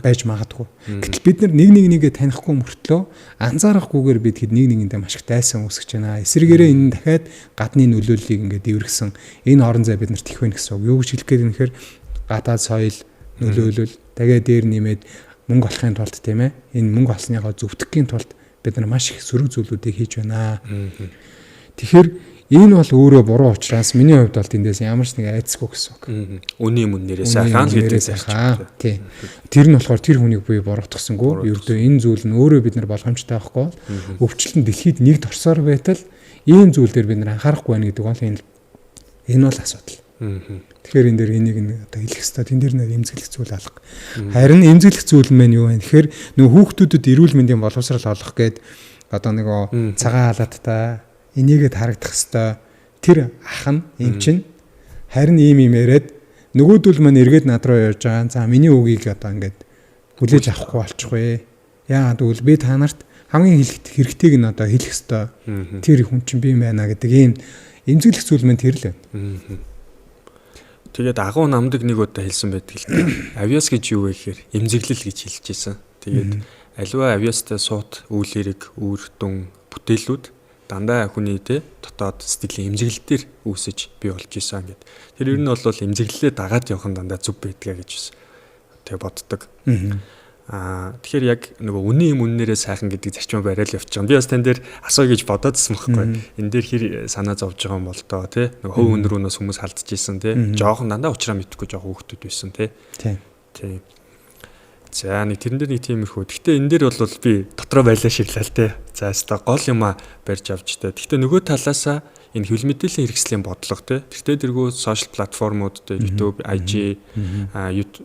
байж магадгүй. Гэтэл бид нар нэгээ танихгүй мөртлөө анзаарахгүйгээр бид хэд нэгэндээ маш их дайсан үсгэж байна. Эсвэргээрээ энэ дахиад гадны нөлөөллийг ингээд дэвэргсэн энэ орон зай бид нарт их байна гэсэн үг. Юу гэж хэлэх гээд юм нэхэр гадаад соёл нөлөөлөл тэгээ дээр нэмээд мөнгө олохын тулд тийм ээ энэ мөнгө олсныхоо зөвтгөхийн тулд бид нар маш их сөрөг зүйлүүдийг хийж байна. Тэгэхээр энэ бол өөрөө буруу учраас миний хувьд бол тэндээс ямар ч нэг айцгүй гэсэн үг. Үний мөннээрээ сайхан л гэдэг сайхан. Тий. Тэр нь болохоор тэр хүнийг буюу буруутгахсангүй. Ердөө энэ зүйл нь өөрөө бид нар болгоомжтой байхгүй. Өвчлөлт дэлхийд нэгд орсоор байтал ийм зүйл дээр бид нар анхаарахгүй байна гэдэг бол энэ бол асуудал. Тэгэхээр энэ дээр энийг одоо хэлэх хэрэгтэй. Тэн дээр нэр эмзэглэх зүйл алга. Харин эмзэглэх зүйл нь юу вэ? Тэгэхээр нөгөө хүүхдүүдэд эрүүл мэндийн боловсрал олох гээд одоо нөгөө цагаан халааттай энийгэд харагдах хэвээр тэр ах нь эм чин харин ийм яриад нөгөөдөл маань эргээд над руу явж байгаа. За миний үгийг одоо ингээд хүлээж авахгүй болчихгүй. Яагаад гэвэл би та нарт хамгийн хэрэгтэйг нь одоо хэлэх хэвээр тэр хүн чинь би юм байна гэдэг ийм эмзэглэх зүйл маань тэр л байна. Тэгээд агуу намдаг нэг удаа хэлсэн байдаг л дээ. Авиас гэж юу вэ гэхээр эмзэглэл гэж хэлж байсан. Тэгээд аливаа авиастай суут үйл хэрэг, үр дүн, бүтээлүүд дандаа хүний дотоод сэтгэлийн эмзэглэлээр үүсэж бий болж исэн гэд. Тэр ер нь бол эмзэглэлээ дагаад явах нь дандаа зөв байдгаа гэж боддог. Тэгэхээр яг нөгөө үний үннээрээ сайхан гэдэг зарчмаа бариад явж байгаа. Би бас тань дээр асууя гэж бодоодсэн байхгүй. Энэ дээр хэр санаа зовж байгаа юм бол доо нөгөө хөв өнрүүнөөс хүмүүс халдчихсэн жоохон дандаа уучраа мэдхгүй жоохон хүүхдүүд байсан тий. За нэг тэрэн дээр нэг тиймэрхүү. Гэхдээ энэ дээр бол би дотроо байлаа шиглээ л За хаста гол юма барьж авч таа. Гэхдээ нөгөө талаасаа энэ хөл мэдээллийн хэрэгслийн бодлого тэгтээ тэргүү сошиал платформуд YouTube, IG,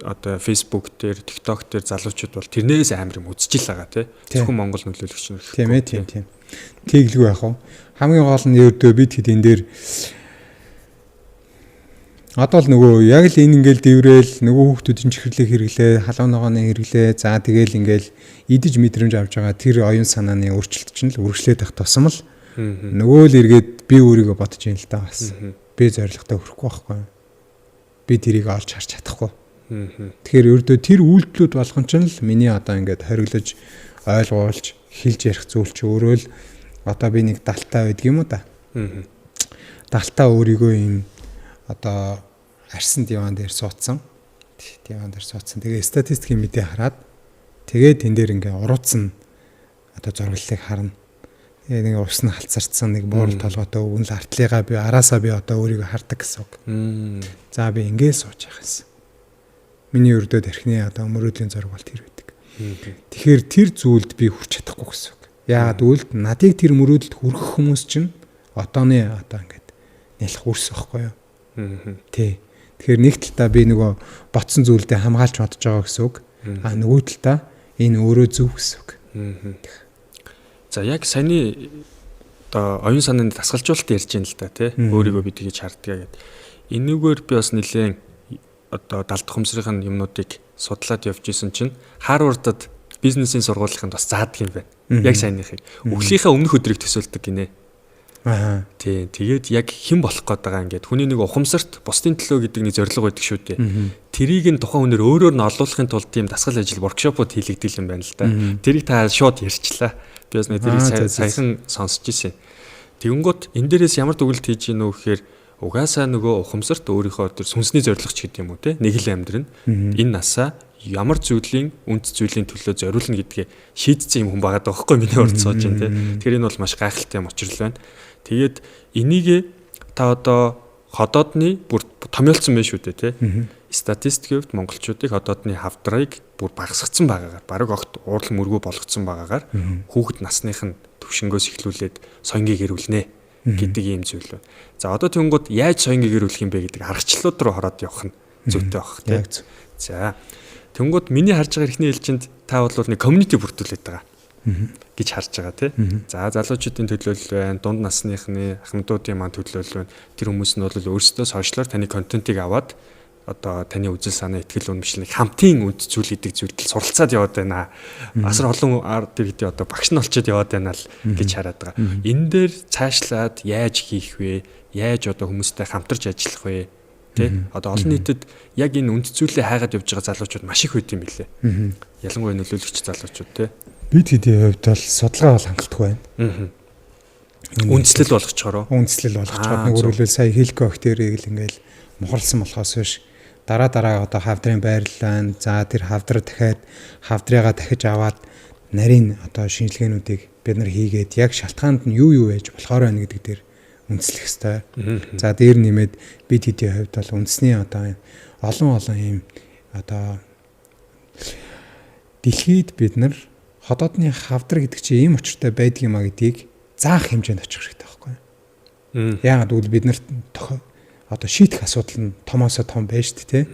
одоо Facebook дээр, TikTok дээр залуучууд бол тэрнээс амар юм үзчихэл байгаа зөвхөн Монгол нөлөөлөгч нар. Тийм ээ тийм. Тэглгүй яах вэ? Хамгийн гол нь ердөө бид хэд энэ дээр одоо л нөгөө яг л энэ ингээл дэврээл нөгөө хүүхдүүдийн чихрлээ хэрэглээ, халуун ногооны хэрэглээ. За тэгээл ингээл идэж мэдрэмж авч байгаа тэр оюун санааны өөрчлөлт чинь л үргэлжлээд байх тусам л нөгөө л эргээд би өөрийгөө бодож юм л та бас. Би зоригтой хүрэхгүй байхгүй. Би тэрийг олж харж чадахгүй. Тэгэхээр ердөө тэр үйлдэлүүд болгон ч л миний одоо ингээд хориглож ойлгуулж хэлж ярих зүйл чи өөрөө л одоо би нэг далтаа байдаг юм уу та. далтаа өөрийгөө ийм одоо арьсан диван дээр суудсан. Тэгээ статистикийн мэдээ хараад тэгээ тэн дээр ингээ урууцсан одоо зураглалыг харна. Тэгээ нэг ус нь халцарцсан нэг буурал толгойтой өвгөн л артлыгаа би араасаа би одоо өөрийгөө хардаг гэсэн үг. За би ингээ сууж явах гэсэн. Миний өрдөө тархины одоо мөрөөдлийн зураг бол тэр байдаг. Тэгэхээр тэр зүйлд би хүрч чадахгүй гэсэн үг. Яагаад гэвэл надыг тэр мөрөөдөлд хүргэх хүмүүс чинь одооны одоо ингээд нялх үрс байхгүй юу? Тий. Тэгэхээр нэг талдаа би нөгөө ботсон зүйлдээ хамгаалж бодож байгаа гэсэн үг. Нөгөө талдаа энэ өөрөө зөв гэсэн үг. За яг саяны одоо оюун санааны дасгалжуулалт ярьж байна л да тий. Өөрийгөө би тэгж хардгаа гэдэг. Энэгээр би бас нэлээд одоо далд ухамсарын юмнуудыг судлаад явж исэн чинь Харвардад бизнесийн сургуулийнханд бас заадаг юм байна. Яг саяныхыг. Өглийнхаа өмнөх өдрийг төсөөлдөг гинэ. Тий. Тэгээд яг хэн болох гээд байгаа ингээд хүний нэг ухамсарт бусдын төлөө гэдэг нэг зорилго байдаг шүү дээ. Тэрийг нь тухайн хүнээр өөрөөр нь олуулахын тулд тийм дасгал ажил воркшопууд хийлэгдэл юм байна л да. Тэрийг та шууд ярьчлаа. Би бас тэрийг саяхан сонсч ирсэн. Тэгэнгუთ энэ дээрээс ямар дүгнэлт хийж гинөө гэхээр угаасаа нөгөө ухамсарт өөрийнхөө тэр сүнсний зорилго ч гэдэг юм уу те нэг л амьдрын энэ насаа ямар зүйлийн үнд зүйлийн төлөө зориулна гэдгээ шийдсэн юм хүн байгаа даахгүй миний урд сууж байна те. Тэгэхээр энэ бол маш гайхалтай юм учрал байна. Тэгээд энийг та одоо ходоодны бүр томьёолцсон байх шүү дээ те. Статистикийн хувьд монголчуудыг ходоодны хавдрыг бүр багасгацсан байгаагаар бараг огт уурал мөргөө болгоцсон байгаагаар хүүхэд насных нь төвшнгөөс эхлүүлээд соёнгийг эрүүлнэ гэдэг ийм зүйл байна. За одоо тэнгууд яаж соёнгийг эрүүлэх юм бэ гэдэг аргачлалууд руу хороод явах нь зүйтэй байх те. За тэнгууд миний харж байгаа эрхний ээлжинд та бол нэг community бүрдүүлээд байгаа гэж харж байгаа тий. За залуучуудын төлөөлөл байна, дунд насныхны ахмадуудын маань төлөөлөл байна. Тэр хүмүүс нь бол өөрсдөө сошиалар таны контентыг аваад одоо таны үзэл санаа, итгэл үнэмшлийг хамтын үнд зүйл гэдэг зүйлд суралцаад яваад байна. Асар олон тэр хэдий одоо багш нь олчод яваад байна л гэж хараад байгаа. Энэ дээр цаашлаад яаж хийх вэ? Яаж одоо хүмүүстэй хамтарч ажиллах вэ? Тэ одоо олон нийтэд яг энэ үнд зүйлээ хайгаад явж байгаа залуучууд маш их байт юм билээ. Ялангуяа нөлөөлөгч залуучууд те. Бид хэдийн хувьд бол судалгаа бол хангалтгүй байна. Үндслэл болгочоороо. Нэг үргэлжлэл сая хэлкэ бактерийг л ингээл мухарлсан болохоос биш дараа одоо хавдрын байрлал. За тэр хавдраа дахиж аваад нарийн одоо шинжилгээнүүдийг бид нар хийгээд яг шалтгаанд нь юу байж болохоор байна гэдэг дээр үндэслэх хэрэгтэй. За дээр нэмээд бид хэдийн хувьд бол үндэсний одоо олон ийм одоо дэлхийд бид нар ходоодны хавдар гэдэг чинь ийм учиртай байдаг юм а гэдгийг заах хэмжээнд очих хэрэгтэй байхгүй юу? Яагаад гэвэл бид нарт одоо шийдэх асуудал нь томоосоо том байж шүү дээ.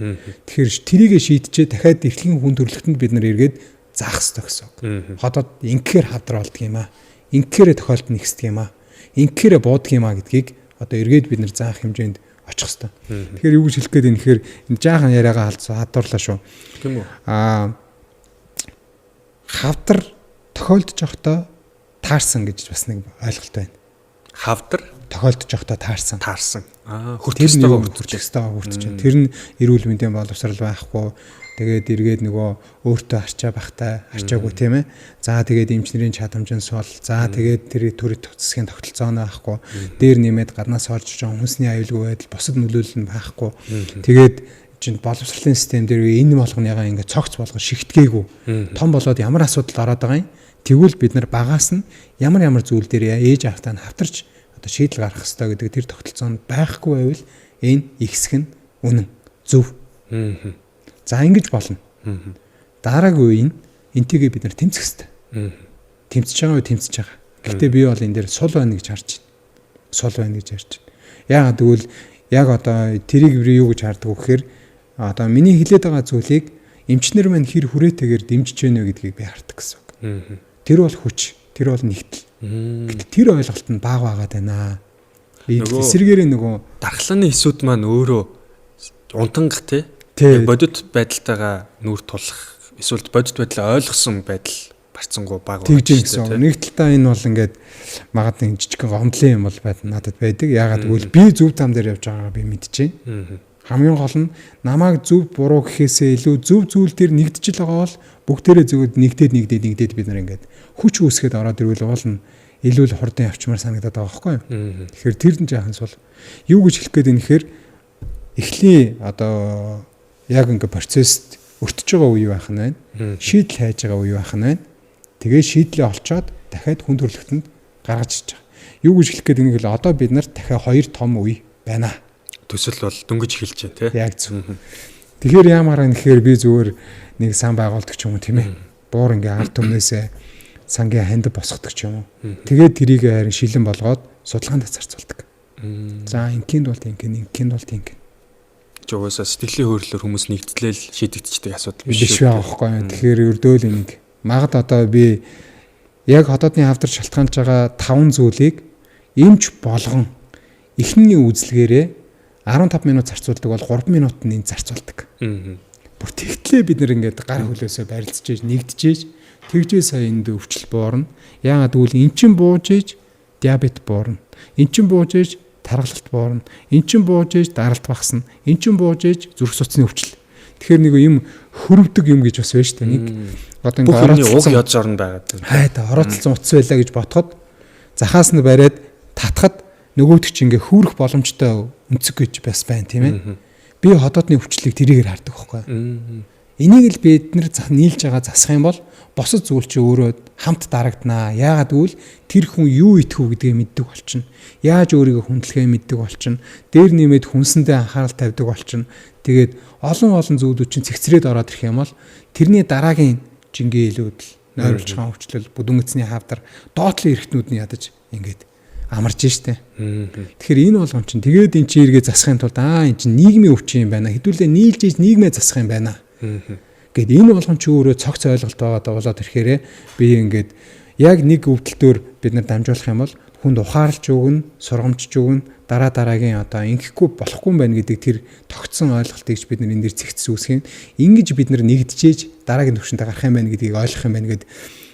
Тэгэхээр тэрийг шийдчихээ дахиад эртлийн хүн төрөлхтөнд бид нар эргээд заах хэрэгтэй гэсэн үг. Ходоод ингээр хавдар болдго юм а. Ингээр тохиолдол нэгсдэг юм а. Ингээр буудаг юм а гэдгийг одоо эргээд бид нар заах хэмжээнд очих хэрэгтэй. Тэгэхээр юу гэж хэлэх гээд энэ хэрэг энэ жаахан яриагаа хадуурлаа шүү. Тийм үү? Хавдар тохиолдож явахдаа таарсан гэж бас нэг ойлголт байна. Хавдар тохиолдож явахдаа таарсан. Хүртэхтэйгээ хүртэж байна. Тэр нь эрүүл мэндийн боловсрал байхгүй. Тэгээд эргээд нөгөө өөртөө арчаа бахтай арчаагүй тийм ээ. За тэгээд эмчнэрийн чадамжин сул. За тэгээд тэр төрийн төсгийн тогтолцооноо байхгүй. Дээр нэмээд гаднаас орж байгаа хүмүүсний аюулгүй байдал, бусад нөлөөлөл нь байхгүй. Тэгээд чинь боловсролын систем дээр энэ болгоныгаа ингээд цогц болгож шигтгээгүй. Том болоод ямар асуудал ороод байгаа юм. Тэгвэл бид нар багаас нь ямар зүйл дээр ээж автаа нь хавтарч одоо шийдэл гаргах хэрэгтэй гэдэг тэр тогтолцоонд байхгүй байвал энэ ихсэх нь үнэн зөв. За ингэж болно. Дараагийн үеийн энтэйгээ бид нар тэмцэх хэрэгтэй. Тэмцэж байгаа үе тэмцэж байгаа. Гэхдээ би бол энэ дээр сул байна гэж харж байна. Яагаад гэвэл яг одоо тэрийг юу гэж хардаг вэ гэхээр одоо миний хэлээд байгаа зүйлийг эмчнэр маань хэр хүрээтэйгээр дэмжиж байна вэ гэдгийг би хардаг гэсэн үг. Тэр бол хүч, тэр бол нэгдэл. Гэтэл тэр ойлголт нь бага байгаад байна. Эсэргээр нөгөө дархлааны эсүүд маань өөрөө унтангах тий бодит байдалтайгаа нүүр тулах эсвэл бодит байдлаа ойлгосон байдал барцсангуу бага байна. Нэг талдаа энэ бол ингээд магадгүй жижигхэн гомдлын юм бол надад байдаг. Яагаад гэвэл би зөв там дээр явж байгаагаа би мэдчихээн. Хамгийн гол нь намайг зөв буруу гэхээсээ илүү зөв зүйл дээр нэгдэж л байгаа бол бүгдээрээ зөв нэгдээд бид нар ингээд хүч үүсгээд ороод ирвэл болно. илүү л хурдан явчмаар санагдаад байгаа байхгүй юу. Тэгэхээр тэр нь жаахан сул юу гэж хэлэх гээд байна гэхээр эхлийн одоо яг ингээ процесс өртөж байгаа үе байх нь байна. Шийдэл хайж байгаа үе байх нь байна. Тэгээ шийдлээ олцоод дахиад хүн төрөлхтөнд гаргаж ирж байгаа. Юу гэж хэлэх гээд байна гэвэл одоо бид нарт дахиад хоёр том үе байна. Төсөл бол дөнгөж эхэлж байна тий. Яг зөв. Тэгэхээр яамаараа нэхээр би зүгээр нэг сан байгуулдаг ч юм уу тийм ээ. Буур ингээ ард түмнээсээ сангийн ханд босгодог ч юм уу. Тэгээд тэрийг харин шилэн болгоод судалгаанд зарцуулдаг. За инкинд бол инкинд бол инкинд. Жугасаа сэтгэлийн хөөрлөөр хүмүүс нэгтлээл шийдэгдчихдэг асуудал биш байгаа байхгүй юу. Тэгэхээр өрдөөл нэг магад одоо би яг хотоодны хавдар шалтгаалж байгаа 5 зүйлийг эмч болгон эхний үзлэгээрээ 15 минут зарцуулдаг бол 3 минутанд энэ зарцуулдаг. Бүр тэгтлээ бид нэр ингээд гар хөлөөсөө барилдчихэж нэгдэжээж тэгжээ сая энд өвчл буурна. Яагаад гэвэл эн чин бууж ээж диабет буурна. Эн чин бууж ээж таргалалт буурна. Эн чин бууж ээж даралт багасна. Эн чин бууж ээж зүрх судасны өвчл. Тэгэхээр нэг юм хөрөвдөг юм гэж бас байна шүү дээ. Нэг одоо ингээд орооцсон яд жорн байгаад байна. Хайта орооцсон утас байлаа гэж бодоход захаас нь бариад татхад нөгөөдөг чи ингээ хүүрэх боломжтой өнцөг гэж бас байна тийм ээ. Би хотоодны өвчлөлийг тэрийгээр хардаг байхгүй. Энийг л бид нэр нийлж байгаа засах юм бол босод зүйл чи өөрөө хамт дарагднаа. Яагаад гэвэл тэр хүн юу итгүү гэдгийг мэддэг болчихно. Яаж өөрийгөө хүндлэхээ мэддэг болчихно. Дээр нэмээд хүнсэндээ анхаарал тавьдаг болчихно. Тэгээд олон зүйлүүд чинь цэгцрээд ороод ирэх юм бол тэрний дараагийн жингээ илүүд л нойруулж байгаа өвчлөл бүдүнгэцний хавдар доотлын эргэтнүүд нь ядаж ингээд амарч штэ. Тэгэхээр энэ болгон чинь тэгээд эн чинь эргээ засахын тулд эн чинь нийгмийн өвчин юм байна. Хэдүүлээ нийлж ийж нийгмээ засах юм байна. Гэт энэ болгон чи өөрөө цогц ойлголт байгаа болоод ирэхээрээ би ингээд яг нэг өвдөлтөөр бид нар дамжуулах юм бол хүнд ухаарлж өгнө, сургамжж өгнө, дараагийн одоо ингэхгүй болохгүй юм байна гэдэг тэр тогтсон ойлголтыг ч бид нар энэ дэр цэгцс үүсгэн ингэж бид нар нэгдэжээж дараагийн төвшөндө гарах юм байна гэдгийг ойлгох юм байна гэд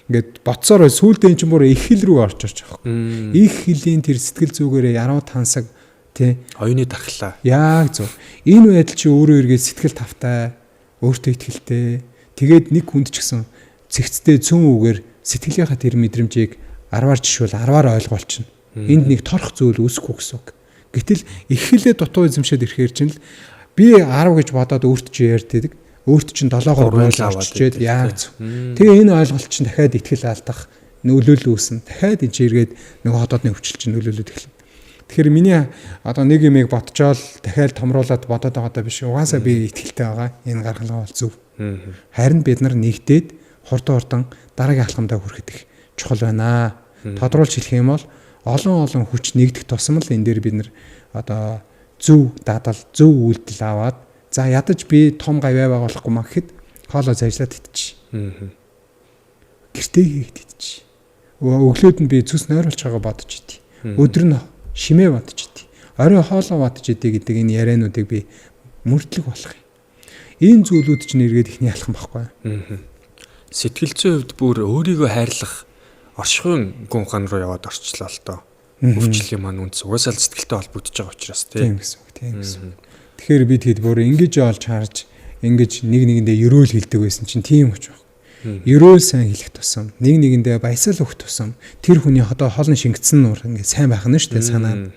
ингээд боцоор сүүлдээ эн чинь бүр их хил рүү орж ирж байгаа юм. Их хилийн тэр сэтгэл зүгээрээ яруу тансаг тий оюуны дархлаа. Яг зөв. Энэ байдал чи өөрөө эргээд сэтгэл тавтай, өөртөө ихтэй. Тэгээд нэг хүнд ч гэсэн цэгцтэй цөөн үгээр сэтгэлийнхаа тэр мэдрэмжийг 10-аар жишвэл 10-аар ойлгуулчихна. Энд нэг торох зүйл үүсэхгүй гэсэн үг. Гэтэл их хилээ дутуу эзэмшээд ирэхээр чинь л би 10 гэж бодоод өөрт чи ярьдаг. Өөрт чинь 7-оор ойлгуулчихээд яг зөв. Тэгээ энэ ойлголт чинь дахиад ихтгэл алдах, нөлөөлөл үүснэ. Дахиад энэ чиргээд нөгөө хотоодны өвчл чинь нөлөөлөд эхэлнэ. Тэгэхээр миний одоо нэг юмыг ботчоол дахиад томруулаад бодоод байгаадаа биш. Угаасаа би ихтгэлтэй байгаа. Энэ гаргалгаа бол зөв. Харин бид нар нэгдээд хурдан дараагийн алхамдаа хүрэхэд их чухал байна. Тодруулж хэлэх юм бол олон хүч нэгдэх тусам л энэ дээр бид нар одоо зөв дадал, зөв үйлдэл аваад за ядаж би том гавьяа байгуулахгүй маа гэхэд хоолоо зайжлаад идчих. Гэртээ хийгээд идчих. Өглөөд нь би зүс нойруулж байгаа бодож идэх. Өдөр нь шимээ бодож идэх. Орой хоолоо бодож идэх гэдэг энэ яриануудыг би мөрдлөг болох юм. Энэ зүйлүүд чинь эргээд ихний алхам байхгүй. Сэтгэл зүйн хувьд бүр өөрийгөө хайрлах оршихуйн гүн ухаан руу яваад орчлоо л доо. Өвчлөлийн маань үнс угаасаа л сэтгэлтэй холбогдож байгаа учраас тийм гэсэн. Тэгэхээр би тэгэд бүр ингэж олж харж ингэж нэгэндээ ерөөл хэлдэг байсан чинь тийм ч баг. Ерөөл сайн хэлэх тусам нэгэндээ баясаал өгөх тусам тэр хүний одоо хоолн шингэцэн нуур ингэ сайн байх нь шүү дээ санаа.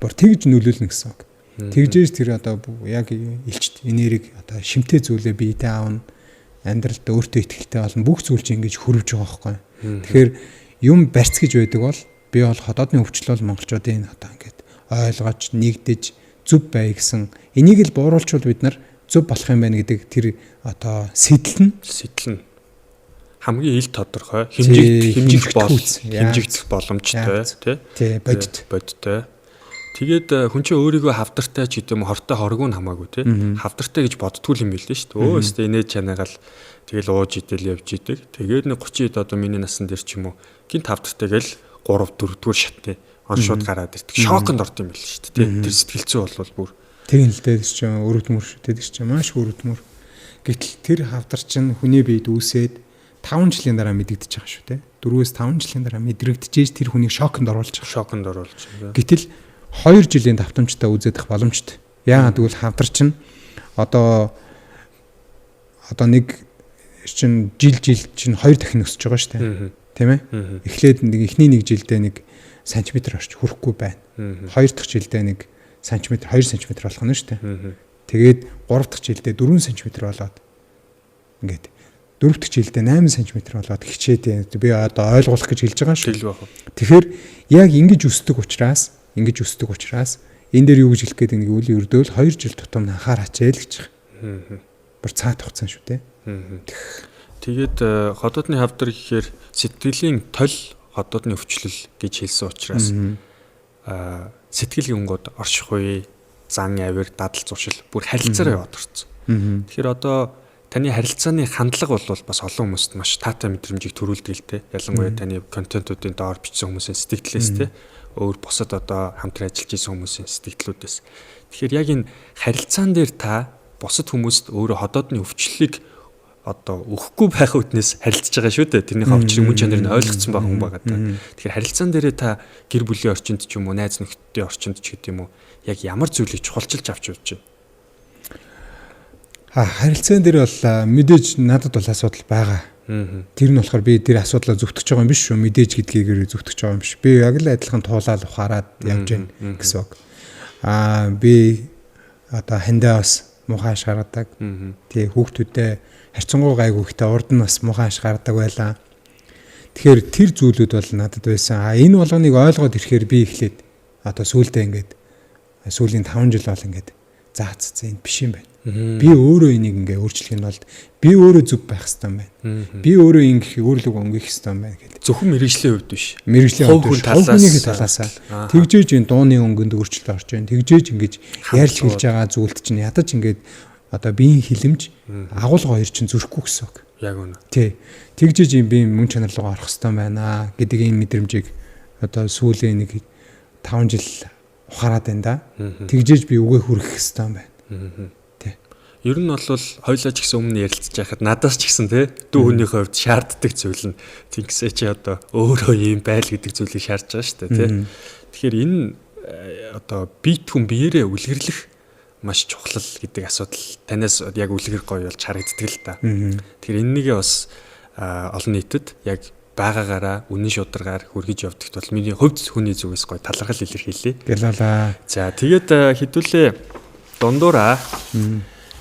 Бүр тэгж нөлөөлнө гэсэн үг. Тэгжээж тэр одоо яг илчт энерги одоо шимтэй зүйлээ биедээ аавна. Амьдралд өөртөө ихтэй болно. Бүх зүйл чинь ингэж хөрвж байгаа байхгүй. Тэгэхээр юм барьц гэж байдаг бол би бол хотоодны өвчлөл монголчуудын одоо ингээд ойлгож нэгдэж зүв бай гэсэн энийг л бууруулчвал бид нар зүв болох юм байна гэдэг тэр одоо сэтлэн хамгийн ил тодорхой хэмжигдэх боломжтой тий бодтой. Тэгээд хүн чинь өөрийгөө хавдартай ч гэдэм хортой хоргүй нь хамаагүй тий хавдартай гэж боддгүй юм билээ шүү дээ. Өөстөө инээж чанаагаал тэгэл ууж идэл явж идэг. Тэгээд нэг 30-д одоо миний насан дээр ч юм уу гинт хавдартай гэл 3-4 дугаар шат тий оншууд гараад ирдэг. Шоконд орд юм билээ шүү дээ. Тэр сэтгэлцээ бол бүр тийм л дээ чинь өрөвдмөр шүү дээ чинь маш өрөвдмөр. Гэтэл тэр хавдар чинь хүний биед үүсээд 5 жилийн дараа мэдэгдэж байгаа шүү дээ. 4-5 жилийн дараа мэдрэгдэж тэр хүнийг шоконд оруулж байгаа. Гэтэл 2 жилийн давтамжтай үзэгдэх боломжтой. Яагаад гэвэл хавдар чинь одоо нэг чинь жил чинь 2 дахин өсөж байгаа шүү дээ. Тийм ээ. Эхлээд нэг эхний нэг жилдээ нэг сантиметр орч хүрэхгүй байна. Хоёр дахь жилдээ нэг сантиметр 2 сантиметр болох нь шүү дээ. Тэгээд 3 дахь жилдээ 4 сантиметр болоод ингээд 4 дахь жилдээ 8 сантиметр болоод хичээд би одоо ойлгуулах гэж хэлж байгаа шүү. Тэгэхээр яг ингэж өсдөг учраас энэ дээр юу гэж хэлэх гээд нэг үлийн өрдөөл 2 жил тутам анхаараач ээ л гэж байгаа. Бүр цаат хугацаа шүү дээ. Тэгээд ходоодны хавдар гэхээр сэтгэлийн тол ходоодны өвчлөл гэж хэлсэн учраас сэтгэл гингод орших үе, зан авир, дадал зуршил бүр харилцаараа яваад орсон. Тэгэхээр одоо таны харилцааны хандлага бол бас олон хүмүүст маш таатай мэдрэмжийг төрүүлдэг л те. Ялангуяа таны контентуудын доор бичсэн хүмүүсийн сэтгэлээс те. Өөр бусад одоо хамтран ажиллаж исэн хүмүүсийн сэтгэлдлүүдээс. Тэгэхээр яг энэ харилцаан дээр та бусад хүмүүст өөрөө ходоодны өвчлөлийг одоо өгөхгүй байх үднээс харилцаж байгаа шүү дээ. Тэрнийхээ өвчлөлийн мөн чанарыг ойлгоцсон байх хүн байгаа даа. Тэгэхээр харилцаан дээрээ та гэр бүлийн орчинд ч юм уу, найз нөхдөдийн орчинд ч гэдэг юм уу, яг ямар зүйлийг чухалчилж авч явж байна. Харилцаан дээр бол мэдээж надад бол асуудал байгаа. Тэр нь болохоор би тэр асуудлаа зөвтгөж байгаа юм биш шүү. Мэдээж гэдгээр зөвтгөж байгаа юм биш. Би яг л адилхан туулаад ухаарад явж байна гэсэн үг. Би одоо хандаа бас муухай ашгардаг. Тий хүүхдүүдээ харьцангуй гайгүй ихтэй урд нь бас муухай ашгардаг байлаа. Тэгэхээр тэр зүйлүүд бол надад байсан. Энэ болгоныг ойлгоод ирэхээр би эхлээд одоо сүүлдээ ингээд сүүлийн 5 жил бол ингээд заац энэ биш юм байна. Би өөрөө энийг ингээ өөрчлөх нь бол би өөрөө зөв байх хэрэгтэй юм байна. Би өөрөө ингэх өөрлөг өнгөх хэрэгтэй юм байна гэдэг. Зөвхөн мэрэгжлийн хувьд биш. Мэрэгжлийн хувьд хувийнхээ талаасаа тэгжээж энэ дууны өнгөнд өөрчлөлт орж байна. Тэгжээж ингэж ярьж хэлж байгаа зүйлд чинь ядаж ингээд одоо биеийн хилэмж агуулга хоёр чинь зөрөхгүй гэсэн үг. Яг үнэ. Тий. Тэгжээж би мөн чанар руу орох хэрэгтэй байна гэдэг ийм мэдрэмжийг одоо сүүлийн нэг 5 жил ухаарад байна да. Тэгжээж би үгээ хүргэх хэрэгтэй юм байна. Ер нь бол хоёлаа ч гэсэн өмнө ярилцж байхад надаас ч гэсэн те дүү хүнийхээ хувьд шаарддаг зүйл нь тэгсээ чи одоо өөрөө юм байл гэдэг зүйлийг шаардж байгаа шүү дээ те. Тэгэхээр энэ одоо бит хүн биеэрээ үлгэрлэх маш чухал гэдэг асуудал танаас яг үлгэр гоё болж харагддаг л да. Тэгэхээр энэнийг бас олон нийтэд яг байгаагаараа үнэн шударгаар хүргэж явдагт бол миний хувьд хүний зүгээс гоё талархал илэрхийлье. Гэлээ. За тэгээд хэдүүлээ дундуураа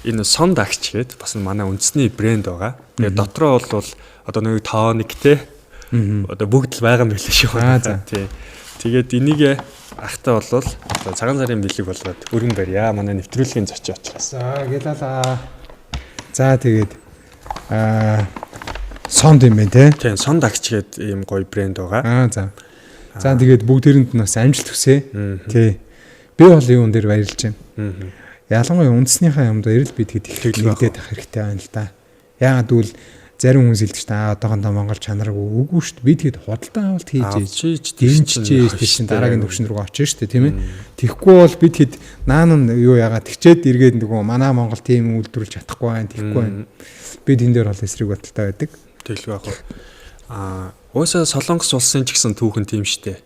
энэ сонд агч гээд бас манай үндэсний брэнд байгаа. Тэгээд дотроо бол одоо нэг тоник те одоо бүгд л байгаа юм билээ шүү. Тий. Тэгээд энийг ахтаа бол одоо цагаан сарын бэлэг болгоод өргөн барья. Манай нэвтрүүлгийн зочин учраас. За гэлээ. За тэгээд сонд юм байна те. Тийм сонд агч гээд ийм гоё брэнд байгаа. За. За тэгээд бүгдээрэнд нь бас амжилт хүсье. Тий. Би бол юун дээр баярлж байна. Ялангуяа үндэснийхээ юмд эрэл бид хэд их нэгдээд ах хэрэгтэй байна л да. Яагаад гэвэл зарим хүн хэлдэг чинь одоохондоо Монгол чанаргүй үгүй шүү дээ. Бид хэд худалдан авалт хийж дэмжиж тийш дараагийн төвшин рүү очиж шүү дээ тийм ээ. Тэгэхгүй бол бид хэд наан нь юу яагаад тэгчээд эргээд нөгөө манай Монгол тийм үйлдвэрлэж чадахгүй байх тэгэхгүй байна. Бид энэ дээр бол эсрэг баталтай байдаг. Тэглэх байх. Уусаа Солонгос улсын ч гэсэн түүхэн тийм шүү дээ.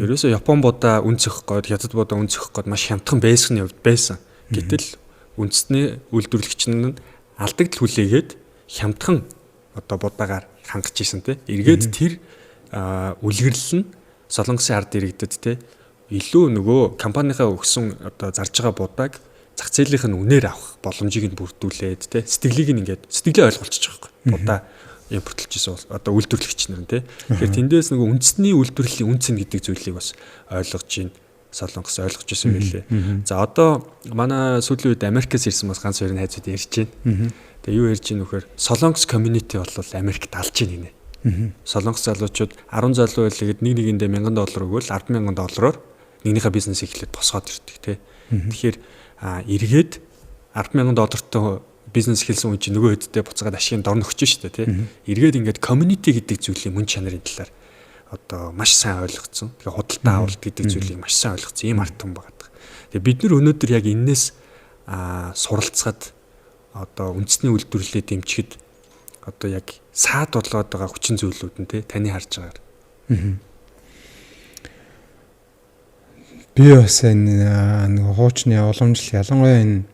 Ерөөсөө Япон будаа үнцэх гээд Хятад будаа үнцэх гээд маш хямдхан байсны хувьд байсан. Гэтэл үндэсний үйлдвэрлэгч нь алдагдал хүлээгээд хямдхан одоо будаагаар хангаж исэн те. Эргээд тэр үлгэрлэл нь Солонгосын ард иргэдэд те илүү нөгөө компанийнхаа өгсөн одоо зарж байгаа будааг зах зээлийнх нь үнээр авах боломжийг нь бүрдүүлээд те. Сэтгэлийг нь ингээд сэтгэлээ ойлгуулчих واخхой. Будаа импортлж исэн одоо үйлдвэрлэгч нар те. Тэгэхээр тэндээс нөгөө үндэсний үйлдвэрлэлийн үнц нь гэдэг зүйлийг бас ойлгож байна. Солонгос ойлгож ирсэн байлээ. За одоо манай сүүлийн үед Америкээс ирсэн бас ганц хоёрын хайзууд ярьж байна. Тэгээ юу ярьж байна вөхөр Солонгос community бол Америкт алж байна гинэ. Солонгос залуучууд 10 залуу байлгээд нэгэндээ $1000 өгөөл $10,000-оор нэгнийхээ бизнес эхлээд босгоод ирдэг тий. Тэгэхээр эргээд $10,000-тай бизнес эхэлсэн хүн чинь нөгөө хэдтэй буцаад ашигын дор нөхч шүү дээ тий. Эргээд ингээд community гэдэг зүйлийн мөн чанарын талаар одоо маш сайн ойлгоцсон. Тэгээ худалдан авалт гэдэг зүйлийг маш сайн ойлгоцсон. Ийм ард түмэн байгаа. Тэгээ бид нар өнөөдөр яг энээс суралцахад одоо үндэсний үйлдвэрлэлээ дэмжихэд одоо яг саад болоод байгаа хүчин зүйлүүд нь те таны харж байгаагаар. Би бас энэ нэг хуучны уламжлал ялангуяа энэ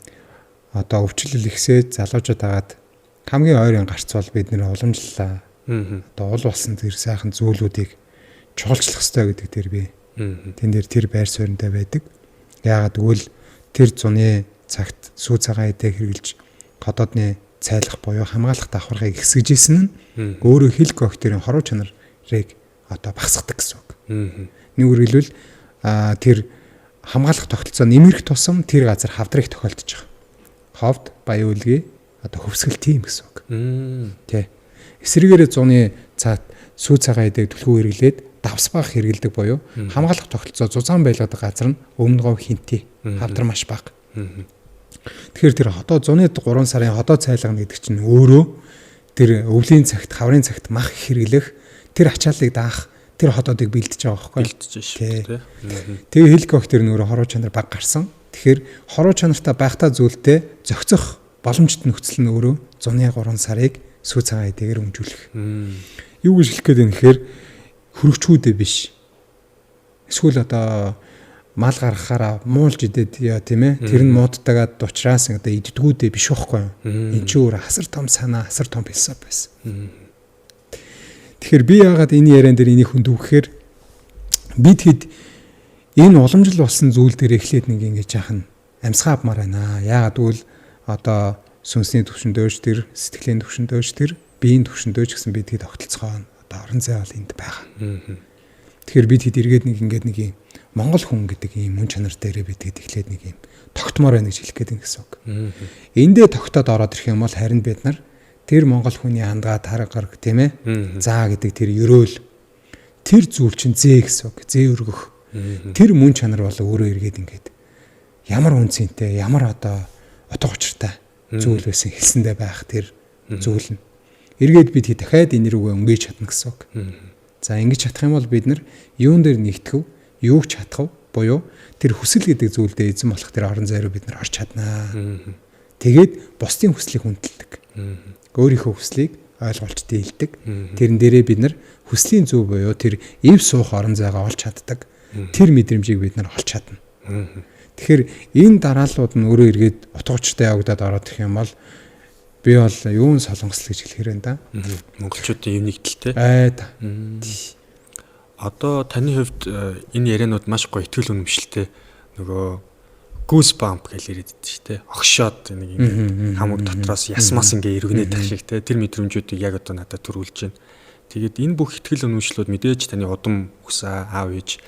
одоо өвчлөл ихсээд залуучууд агаад хамгийн ойрын гарц бол бид нэр уламжлалаа Одоо уул болсон тэр сайхан зүйлүүдийг чухалчлах хэрэгтэй гэдэг дээр би тэн дээр тэр байр суурьтай байдаг. Яагаад гэвэл тэр зуны цагт сүү цагаан эдээ хэрглэж хотоодны цайлах буюу хамгаалах давхаргыг хэсгэжсэн нь өөрөө хил коктейрийн хоруу чанарыг одоо багасгадаг гэсэн үг. Нэг үргэлжлэл тэр хамгаалах тогтолцоо нэмэрх тусам тэр газар хавдрыг тохиолдож байгаа. Ховд баян үлгий одоо хөвсгөл тийм гэсэн үг. Тэ. Эсвэргээр зуны цаат сүү цагаан эдэг түлхүү хэрэглээд давс баг хэрэгэлдэг буюу хамгаалах тогтолцоо зузаан байлгадаг газар нь өмнөгөө хинти хавдар маш бага. Тэгэхээр тэр хотоо зуны 3 сарын хотоо цайлгана гэдэг чинь өөрөө тэр өвлийн цагт хаврын цагт мах хэрэглэх тэр ачааллыг даах тэр хотоодыг бэлдэж байгаа байхгүй. Бэлдэж шүү. Тэгээ хеликоптер нөрө хоруу чанар баг гарсан. Тэгэхээр хоруу чанартай байхта зүйлтэй зохицох боломжтой нөхцөл нь өөрөө зуны 3 сарыг сүү цагаан эдэгээр өмжүүлэх. Юу гэж хэлэх гээд байна гэхээр хөрөгчгүүдээ биш. Эсвэл одоо мал гаргахаараа муулж идээд яа тийм ээ. Тэр нь муудтайгаад учраас одоо иддгүүдээ биш байхгүй юу? Энд чи өөр асар том санаа, асар том философи байсан. Тэгэхээр би яагаад энэ яриан дээр энийг хөндөвгөхээр бид хэд энэ уламжлал болсон зүйл дээр эхлээд нэг ингэж яах нь амьсгаа авмаар байна. Яагаад гэвэл одоо сүнсний төвшөндөөч тэр, сэтгэлийн төвшөндөөч тэр, биеийн төвшөндөөч гэсэн бид хэд тогтолцоогоо одоо орон зай бол энд байгаа. Тэгэхээр бид хэд эргээд нэг ингэж нэг юм Монгол хүн гэдэг ийм мөн чанар дээрээ бид хэд эхлээд нэг юм тогтмоор байна гэж хэлэх гээд гэсэн үг. Эндээ тогтоод ороод ирэх юм бол харин бид нар тэр Монгол хүний андгаа тарга тийм ээ. Заа гэдэг тэр ерөөл тэр зүйл чинь зээ гэсэн үг. Зээ өргөх. Тэр мөн чанар бол өөрөө эргээд ингээд ямар үнцэнтэй, ямар одоо утга учиртай зүйл байсан хэлсэндээ байх тэр зүйл нь. Эргээд бид дахиад энэ рүүгээ өнгөж чадна гэсэн үг. За ингэж чадах юм бол бид нар юун дээр нэгтгэв, юуг чадах буюу тэр хүсэл гэдэг зүйлдээ эзэн болох тэр орон зай руу бид нар орч чаднаа. Тэгээд бусдын хүслийг хүндэлдэг. Өөрийнхөө хүслийг ойлгуулж дийлдэг. Тэрэн дээрээ бид нар хүслийн зөв буюу тэр эв суух орон зайгаа олж чаддаг. Тэр мэдрэмжийг бид нар олж чадна. Тэгэхээр энэ дарааллууд нь өөрөө эргээд утга учиртай явагдаад ороод ирэх юм бол би бол юун солонгосл гэж хэлэхээр энэ да. Монголчуудын юм нэгдэлтэй. Да. Одоо таны хувьд энэ ярианууд маш гоё итгэл үнэмшилтэй нөгөө goosebump гэж яриад байдаг шүү дээ. Огшоод нэг юм хамаг дотроос ясмас ингээ эргэнээд тах шиг те тэр мэдрэмжүүдийг яг одоо надад төрүүлж байна. Тэгээд энэ бүх итгэл үнэмшлүүд мэдээж таны удам хүсээ аав ээж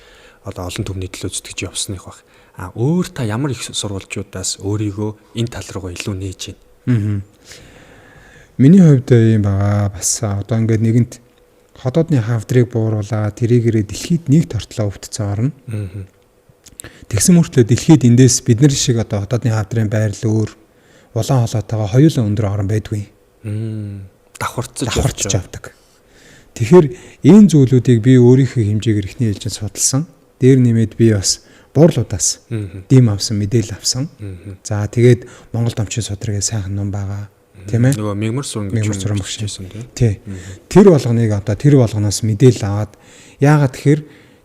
одоо олон түвний төлөө зүтгэж явсных баг. Өөр та ямар их сурвалжуудаас өөрийгөө энэ тал руугаа илүү нээж байна. Миний хувьд юм байгаа бас одоо ингээд нэгэнт хотоодны хавдрыг бууруулаа тэрийгээрээ дэлхийд нэг тортлоо өвтцөө орно. Тэгсэн мөртлөө дэлхийд эндээс бид нар шиг одоо хотоодны хавдрын байрал өөр улаан холоотойгоо хоёулаа өндөр орон байдгүй. Давхарцж авдаг. Тэгэхээр энэ зүйлүүдийг би өөрийнхөө хэмжээгээр ихний ээлжинд судалсан. Дээр нэмээд би бас буурлуудаас дэм авсан, мэдээлэл авсан. За тэгээд Монгол домчин судрагын сайхан ном байгаа. Тийм ээ. Нөгөө мягмар суран гэж хэлсэн тийм. Тэр болгоныг одоо тэр болгоноос мэдээлэл аваад яагаад тэгэхээр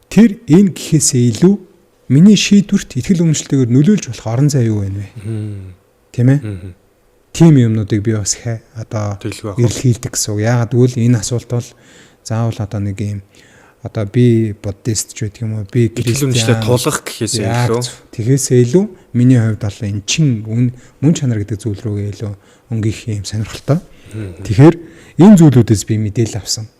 тэр энэ гэхээсээ илүү миний шийдвэрт итгэл үнэмшлтэйгээр нөлөөлж болох орон зай юу вэ? Тийм ээ. Тим юмнуудыг би бас одоо эрэлхийлдэг гэсэн үг. Яагаад гэвэл энэ асуулт бол заавал одоо нэг юм одоо би буддист ч гэдэг юм уу би итгэл үнэмшлээ тулгах гэхээсээ илүү тэгэхээсээ илүү миний хувьд бол эн чин мөн чанар гэдэг зүйл рүүгээ илүү өнгөх юм сонирхолтой. Тэгэхээр энэ зүйлүүдээс би мэдээлэл авсан.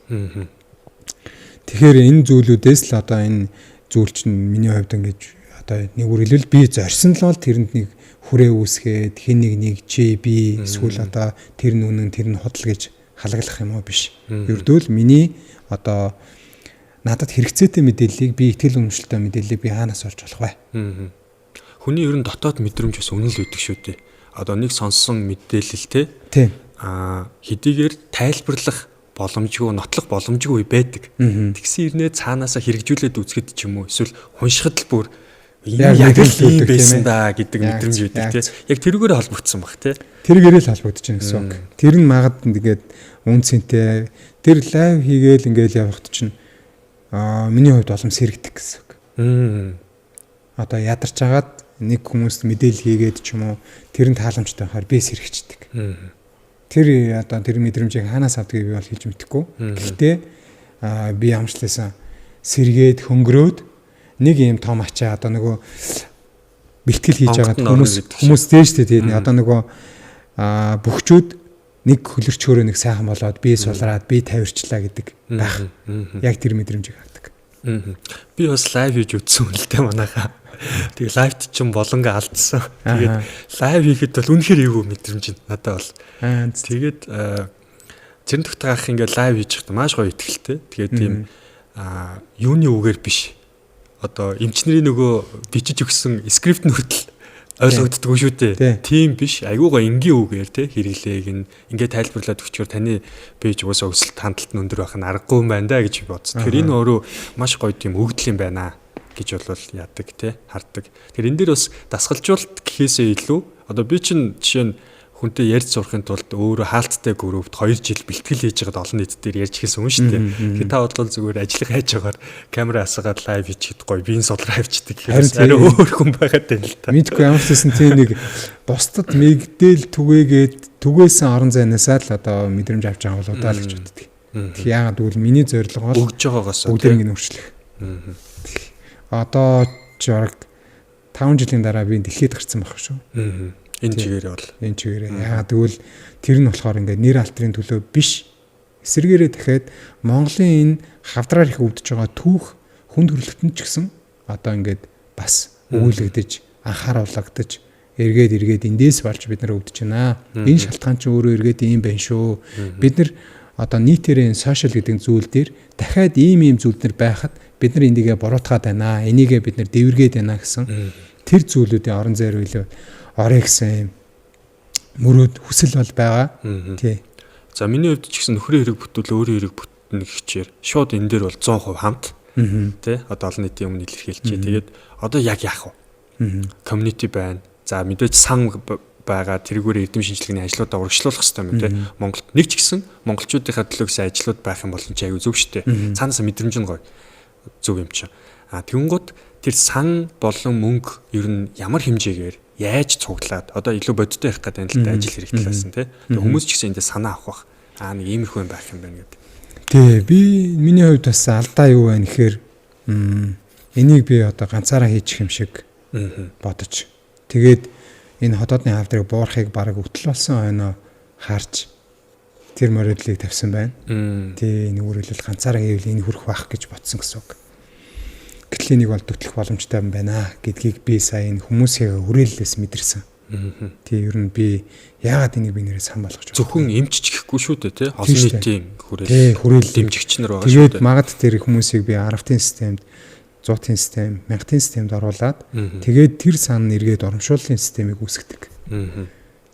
Тэгэхээр энэ зүйлүүдээс л одоо энэ зүйл чинь миний хувьд ингэж одоо нэг үргэлжлэл би зорьсон л бол тэрэнд нэг хүрээ үүсгээд хэн нэг чи би эсвэл одоо тэр нүнэн тэр нь худал гэж халаглах юм уу биш. Ердөө л миний одоо надад хэрэгцээтэй мэдээллийг би итгэл үнэмшилтэй мэдээллийг би хаанаас олж болох вэ? Хүний ер нь дотоод мэдрэмж бас үнэн л үүдэг шүү дээ. Одоо нэг сонссон мэдээлэлтэй хэдийгээр тайлбарлах боломжгүй, нотлох боломжгүй байдаг. Тэгсэн ирнээ цаанаасаа хэрэгжүүлээд үзэхэд ч юм уу эсвэл уншихад л бүр яг л юм байсан да гэдэг мэдрэмж үүдэг тийм. Яг тэрүүгээр холбогдсон баг тийм. Тэргээрээ л холбогдож байна гэсэн үг. Тэр нь магад тэгээд үнцэнтэй тэр лайв хийгээл ингээл явахт чинь миний хувьд олон сэрэгдэх гэсэн үг. Одоо ядарч агаад нэг хүмүүст мэдээлэл хийгээд ч юм уу тэрэнд тааламжтай байхаар би сэрэгчдэг. тэр одоо тэр мэдрэмжийг хаанаас авдгийг би бол хэлж мэдэхгүй. Гэхдээ би амжилтласан сэргээд хөнгөрөөд нэг юм том ачаа одоо нөгөө бэлтгэл хийж байгаа хүмүүс дээштэй тийм одоо нөгөө бөхчүүд нэг хөлөрчөөрөө нэг сайхан болоод би сулраад би тавирчлаа гэдэг байх. Яг тэр мэдрэмжийг авдаг. Би бас лайв хийж үзсэн л дээ манайхаа. Тэгээ лайвт чинь болонго алдсан. Тэгээд лайв хийхэд бол үнэхээр эвгүй мэдрэмж надад бол. Тэгээд Цэрэн Тогтгаах ингээд лайв хийж байхдаа маш гоё ихтэй. Тэгээд тийм юуны үгээр биш. Одоо эмчнэрийн нөгөө бичиж өгсөн скрипт нь хүртэл ойлгогддгоо шүү дээ. Тийм биш. Айгүй гоё энгийн үгээр те хэрэглээг ингээд тайлбарлаад өгчөөр таны пэйж уусаа өсөлт хандлт нь өндөр байх нь аргагүй юм байна да гэж бодсон. Тэгэхээр энэ өөрөө маш гоё тийм өгдөл юм байна гэж бол яадаг те хардаг. Тэгэхээр энэ дээр бас дасгалжуулалт гэхээсээ илүү одоо би чинь жишээ нь хүнтэй ярьж сурахын тулд өөрөө хаалттай группт 2 жил бэлтгэл хийж байгаад олон нийт дээр ярьж хийсэн юм шүү дээ. Тэгэхээр та бодлол зүгээр ажил хайж байгаа камера асаагаад лайв хийхэд гоё биен сулраа авчдаг гэхээр арай өөр хүн байгаад байна л та. Мэдгүй ямар ч гэсэн тийм нэг бусдад мэгдээл түгээгээд түгээсэн орон зайнасаа л одоо мэдрэмж авч байгаа болоо даа л гэж боддөг. Тэгэхээр яагаад гэвэл миний зорилго бол өгж байгаагаас бүгдийг нь өөрчлөх. Одоо жураг 5 жилийн дараа би дэлхийд гарсан байх шүү. Энэ чигээрээ яагаад гэвэл тэр нь болохоор ингээд нэр алтрын төлөө биш эсэргээрээ дахиад Монголын энэ хавдраар их өвдөж байгаа түүх хүнд хөрлөлтөнд ч гэсэн одоо ингээд бас өгүүлэгдэж анхааруулагдаж эргээд эндээс болж бид нар өвдөж байна. Энэ шалтгаан чинь өөрөө эргээд ийм байна шүү. Бид нар одоо нийтээрээ сошиал гэдэг зүйл дээр дахиад ийм зүйлдер байхад бид нар эндийгээ буруутгаад байна. Энийгээ бид нар дэвэргээд байна гэсэн тэр зүйлүүдийн орон зайр үйлээ орё гэсэн мөрөөд хүсэл бол байгаа. Тий. За миний хувьд ч гэсэн нөхрийн хэрэг бүтүүл өөрийн хэрэг бүтнэ гэхчээр шууд энэ дээр бол 100% хамт. Тий. Одоо олон нийтийн өмнө илэрхийлчихье. Тэгээд одоо яг яах вэ? Community байна. За мэдээж сан байгаа тэрүүгээр эрдэм шинжилгээний ажлуудаа урагшлуулах хэрэгтэй юм тий. Монголд нэг ч гэсэн монголчуудынхаа төлөө гэсэн ажлууд байх юм бол ч аягүй зөв шүү дээ. Цаанаас мэдрэмж нь гоё. Зөв юм чинь. Тэнгууд тэр сан болон мөнгө ер нь ямар хэмжээгээр яаж цуглаад одоо илүү бодиттой байх гэдэг нь л да ажил хэрэг талаас нь тий. Тэгээ хүмүүс ч гэсэн эндээ санаа авах бах. Нэг иймэрхүү юм байх юм байна гэдэг. Тий, би миний хувьд бас алдаа юу байна гэхээр энийг би одоо ганцаараа хийчих юм шиг бодож. Тэгээд энэ хотоодны хавдрыг буурахыг бараг өтөл болсон хойноо харж тэр морилыг тавьсан байна. Тий, нэг үргэлжлэл ганцаараа хийвэл энэ хүрэх байх гэж бодсон гэсэн үг. Гэтэл энийг бол төтлөх боломжтой юм байна гэдгийг би сая энэ хүмүүсийн хүрээллээс мэдэрсэн. Тий, ер нь би яагаад энийг би нэрээ сан болгож зөвхөн эмчч гэхгүй шүү дээ тий. Олон нийтийн хүрээлэл дэмжигч нар байгаа шүү дээ. Тэгээд магад тэр хүмүүсийг би 10-ын системд, 100-ын систем, 1000-ын системд оруулаад тэгээд тэр сан нэргээд урамшууллын системийг үүсгэдэг.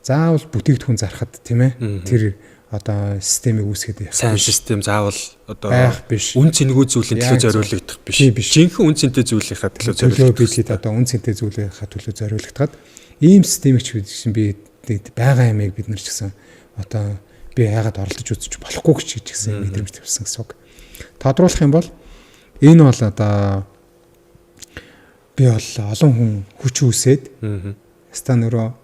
Заавал бүтээгдэхүүн зархад тийм ээ. Тэр одоо системийг үүсгээд сайн систем заавал одоо биш. Үн цэнэгүй зүйлийн төлөө зориулагдах биш. Жинхэнэ үн цэнтэй зүйлийнхаа төлөө зориулагдах. Одоо үн цэнтэй зүйлийнхаа төлөө зориулагдахад ийм системийг ч би байгаа юмыг бид нар ч гэсэн одоо би яагаад оролдож үзэж болохгүй гэж гэсэн мэдрэмж тавьсан гэсэн үг. Тодруулах юм бол энэ бол одоо би бол олон хүн хүч үүсээд станөрөө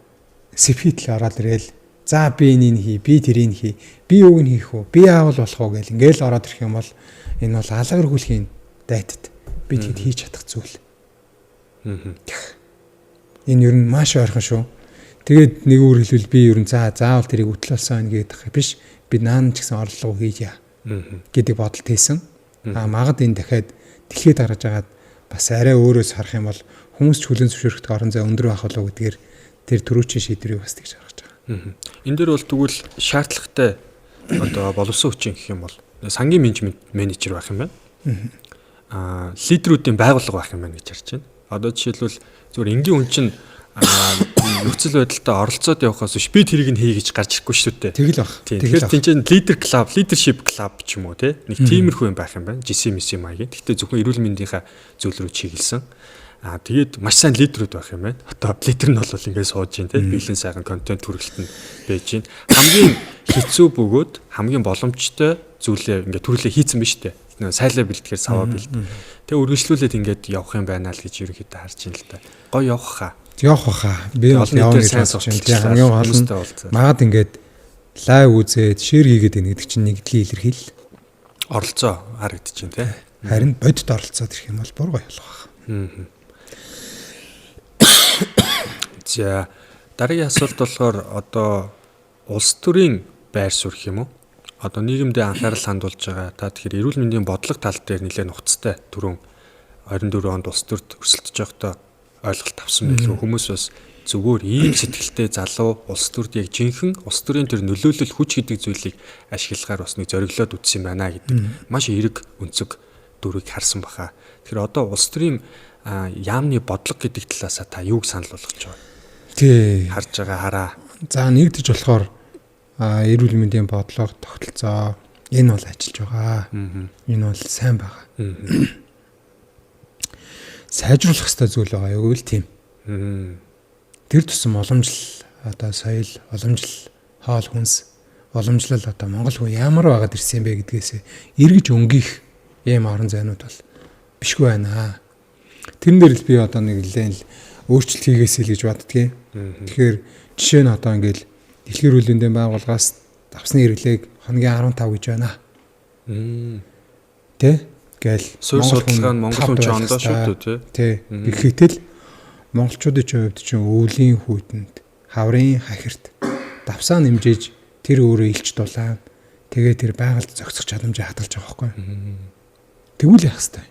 сэфитэл ороод ирэл за би энийг хий, би тэрийг хий, би юуг нь хийх вэ? Би аавал болох уу гэл ингээл ороод ирэх юм бол энэ бол алгар хүлхийн дайтад би тэгэд хийж чадах зүйл. Энэ ер нь маш ойрхон шүү. Тэгээд нэг өөр хэлбэл би ер нь заавал тэрийг үтлүүлсэн гэдэг биш. Би наан ч гэсэн орлого хийя гэдэг бодолт хийсэн. Магад энэ дахиад дэлхийд гаргаж агаад бас арай өөрөөс харах юм бол хүмүүс ч хүлэн зөвшөөрөх орон зай өндөр байх болов гэдгээр тэр төрүүчийн шийдвэрийг бас тэгж гаргаж байгаа. Энэ дээр бол тэгвэл шаардлагатай одоо боловсон хүчин гэх юм бол сангийн менежер байх юм байна. Лидерүүдийн байгууллага байх юм байна гэж харж байна. Одоо жишээлбэл зөвхөн энгийн хүн чинь нөхцөл байдалтай оролцоод явахаас биш би тэрийг нь хий гэж гарч ирэхгүй шүү дээ. Тэгэл баг. Тэгэхээр тэнцэн лидер клуб, лидершип клуб ч юм уу те нэг тиймэрхүү юм байх юм байна. GCMC маягийн. Гэхдээ зөвхөн эрүүл мэндийнхаа зүйл рүү чиглэсэн. Тэгээд маш сайн лидерүүд байх юм байна. Одоо лидер нь бол ингээд сууж гин те бэлэн сайхан контент хүргэлтэнд байж гин. Хамгийн хэцүү бөгөөд хамгийн боломжтой зүйлээ ингээд төрөлөө хийцэн биз дээ. Сайлаа бэлтгэхээр саваа бэлт. Тэгээ үргэлжлүүлээд ингээд явах юм байна л гэж ерөөхдөө харж ин л та. Гоё явах хаа. Явах хаа. Би бол явна гэж бодож байна. Хамгийн гол нь магад ингээд лайв үзээд шеэр хийгээд байна гэдэг чинь нэгдлийн илэрхийлэл. Оролцоо харагдаж байна тий. Харин бодит оролцоод ирэх юм бол буруу явах байх. За дараагийн асуулт болохоор одоо улс төрийн байр суурь юм уу? Одоо нийгэмдээ анхаарал хандуулж байгаа. Та тэгэхээр эрүүл мэндийн бодлого тал дээр нэлээд нухацтай түрүүн 24 онд улс төрд өрсөлдөж байхдаа ойлголт авсан байлгүй. Хүмүүс бас зүгээр ийм сэтгэлтэй залуу улс төрд яг жинхэнэ улс төрийн тэр нөлөөлөл хүч гэдэг зүйлийг ашиглахаар бас нэг зориглоод үтсэн байна гэдэг. Маш эерэг өнцөг дүрийг харсан баха. Тэгэхээр одоо улс төрийн яамны бодлого гэдэг талаасаа та юуг санал болгож байгаа? Тий. Харж байгаа хараа. За нэгдэж болохоор эрүүл мэндийн бодлого тогтолцоо энэ бол ажиллаж байгаа. Энэ бол сайн байгаа. Сайжруулах ёстой зүйл байгаа юу гэвэл тийм. Тэр тусам уламжлал одоо соёл, уламжлал хоол хүнс, уламжлал одоо Монгол хүн ямар байгаад ирсэн бэ гэдгээс эргэж өнгөх ийм орон зайнууд бол бишгүй байна. Тэрэн дээр л би одоо нэг нэлээд өөрчлөлт хийгээсэй л гэж боддгийн. Тэгэхээр жишээ нь одоо ингээл Дэлхийн эрүүл мэндийн байгууллагаас авсны хэрэглээг хоногийн 15 гэж байна. Тэ? Гээл суурь судалгаа нь Монгол хүн ч ондоо шүү дээ, тий. Тэгэхдээ л монголчуудын хувьд чинь өвлийн хүйтэнд, хаврын хахирт давсаа нэмжээж тэр өөрөө илч дулаан тэгээ тэр байгальд зохицох чадамжаа хадгалж байгаа байхгүй. Тэгвэл яах вэ?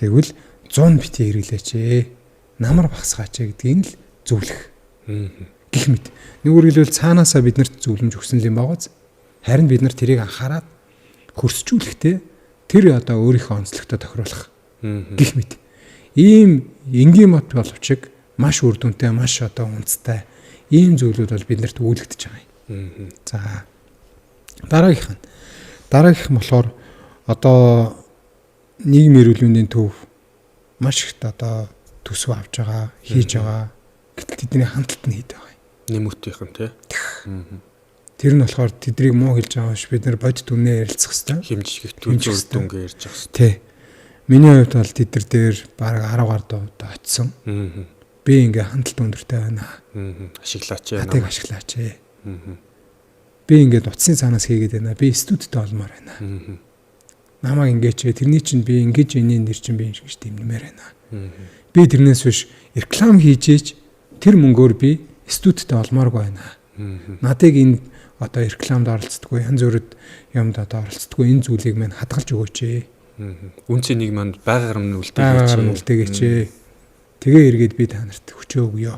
Тэгвэл 100 битгий хэрэглээч ээ. Намар багсгаач гэдгийг л зөвлөх. Гэх мэт. Нэгүргэлвэл цаанаасаа биднэрт зөвлөмж өгсөн юм байгааз. Харин бид нар тэрийг анхаарад хөрсчүүлэхдээ тэр одоо өөрийнхөө онцлогтой тохируулах. Гэх мэт. Ийм энгийн мод боловч маш үр дүнтэй, маш одоо үнцтэй ийм зүйлүүд бол биднэрт үүлэгдэж байгаа юм. За дараагийнх нь болохоор одоо нийгмийн эрүүл мэндийн төв маш их одоо төсөв авч байгаа, хийж байгаа. Гэтэл тэдний хандлт нь хэд байгаа юм. Нэмэгдэх юм тий. Тэр нь болохоор тэднийг муу хэлж байгаа ш бид нар бодит үнээр ярилцах хэрэгтэй. Хэмжигдэлтүүд үр дүнгээ ярьж байгаа хэрэгтэй. Тий. Миний хувьд бол тэд нар дээр бараг 10 гаруй удаа очсон. Би ингээ хандлт өндөртэй байна. Ашиглаач ээ. Хатыг ашиглаач ээ. Би ингээд утасны цаанаас хийгээд байна. Би студидтэй олмоор байна. Намайг ингээч тэрний чинь би ингэж энийн нэр чинь би ингэж дэмнэмээр байна. Би тэрнээс биш реклам хийжээж тэр мөнгөөр би студидтэй олмооргүй байна. Надыг энэ одоо рекламд оролцдоггүй, янз бүрд юмд одоо оролцдоггүй энэ зүйлийг мань хадгалж өгөөч ээ. Үнцний нэг манд байгаар нь үлдээгээч ээ. Тэгээ эргээд би та нарт хүчөө өгье.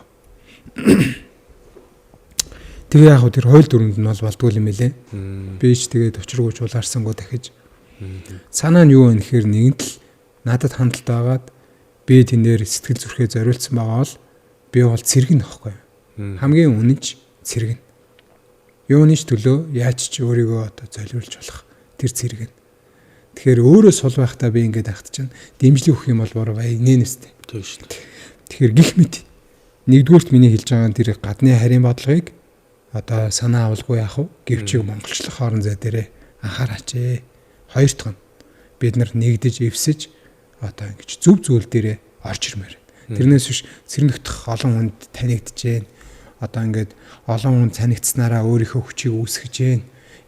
Тэгээ яг тэр хойл дүрэнд нь бол болдгүй юм элэ. Би ч тэгээд учиргүйч улаарсангуу дахиж. Санаа нь юу вэ гэхээр нэгэнт л надад хандлт байгаад би тэнээр сэтгэл зүрхээ зориулсан байгаа бол би бол цэргэн нөхгүй. Хамгийн үнэнч цэргэн. Юуны ч төлөө яаж ч өөрийгөө одоо золиулж болох тэр цэргэн. Тэгэхээр өөрөө сул байхдаа би ингээд ахт чинь дэмжлэг өгөх юм бол бороо бай нэнэстэй. Тийм шүү дээ. Тэгэхээр гих мэт нэгдүгüүрт миний хэлж байгаа тэр гадны харийн бодлогыг одоо санаа авалгүй яах вэ? Гэвчиг монголчлох орон зай дээрээ анхаараач ээ. Хоёр дахь нь бид нар нэгдэж эвсэж одоо ингэж зөв зүйл дээрээ орж ирмээр. Тэрнээс биш сэрнэгдэх олон хүнд танигдчихээн. Одоо ингээд олон хүн танигдсанараа өөрийнхөө хүчийг үүсгэж гээ.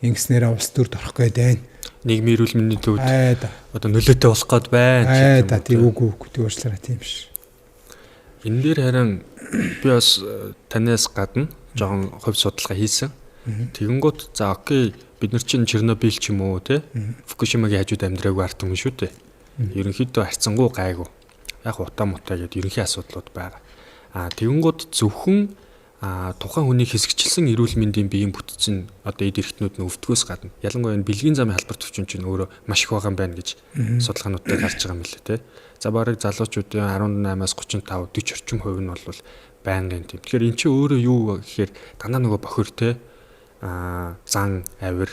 Ингэснээрээ улс төрд орох гээд байна. Нийгмийн эрүүл мэндийн төвд одоо нөлөөтэй болох гээд байна. Да тийм үгүй дүүрчлээ тийм биш. Энэ дээр харин би бас танаас гадна жоохон хувь судалгаа хийсэн. Тэгэнгუთ за окей бид нар чинь Чернобыль ч юм уу те Фукушимагийн хажууд амьдраагүй ард түмэн шүү дээ. Ерөнхийдөө харьцангуй гайгүй. Яг утаа мутаа гэдэг ерөнхий асуудлууд байгаа. Тэгэнгუთ зөвхөн тухайн хүний хэсэгчлсэн эрүүл мэндийн биеийн бүтцэн одоо эд эрхтнүүд нь өвдгөөс гадна ялангуяа энэ бэлгийн замын халбар төвчин чинь өөрөө маш их байгаа юм байна гэж судалгаануудтай гарч байгаа юм лээ те. За барыг залуучуудын 18-аас 35 40 орчим хувь нь бол байнгын тийм. Тэгэхээр эн чинь өөрөө юу гэхээр дандаа нөгөө бохир те зан авир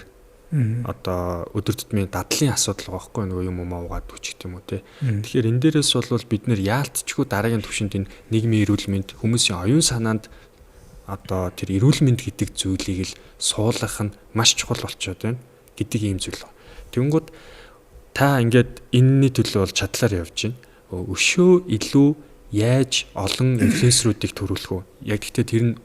одоо өдөр тутмын дадлын асуудал байгаа хгүй нөгөө юм уугаад үчих юм уу те. Тэгэхээр энэ дээрээс бол бид нэр яалтчгүй дараагийн түвшинд энэ нийгмийн эрүүл мэнд хүмүүсийн оюун санаанд одоо тэр эрүүл мэнд гэдэг зүйлийг л суулгах нь маш чухал болчиход байна гэдэг ийм зүйл. Тэгэнгუთ та ингээд энэний төлөө бол чадлаар явж байна. Өшөө илүү яаж олон инфлюенсеруудыг төрүүлэх вэ? Яг гэхдээ тэр нь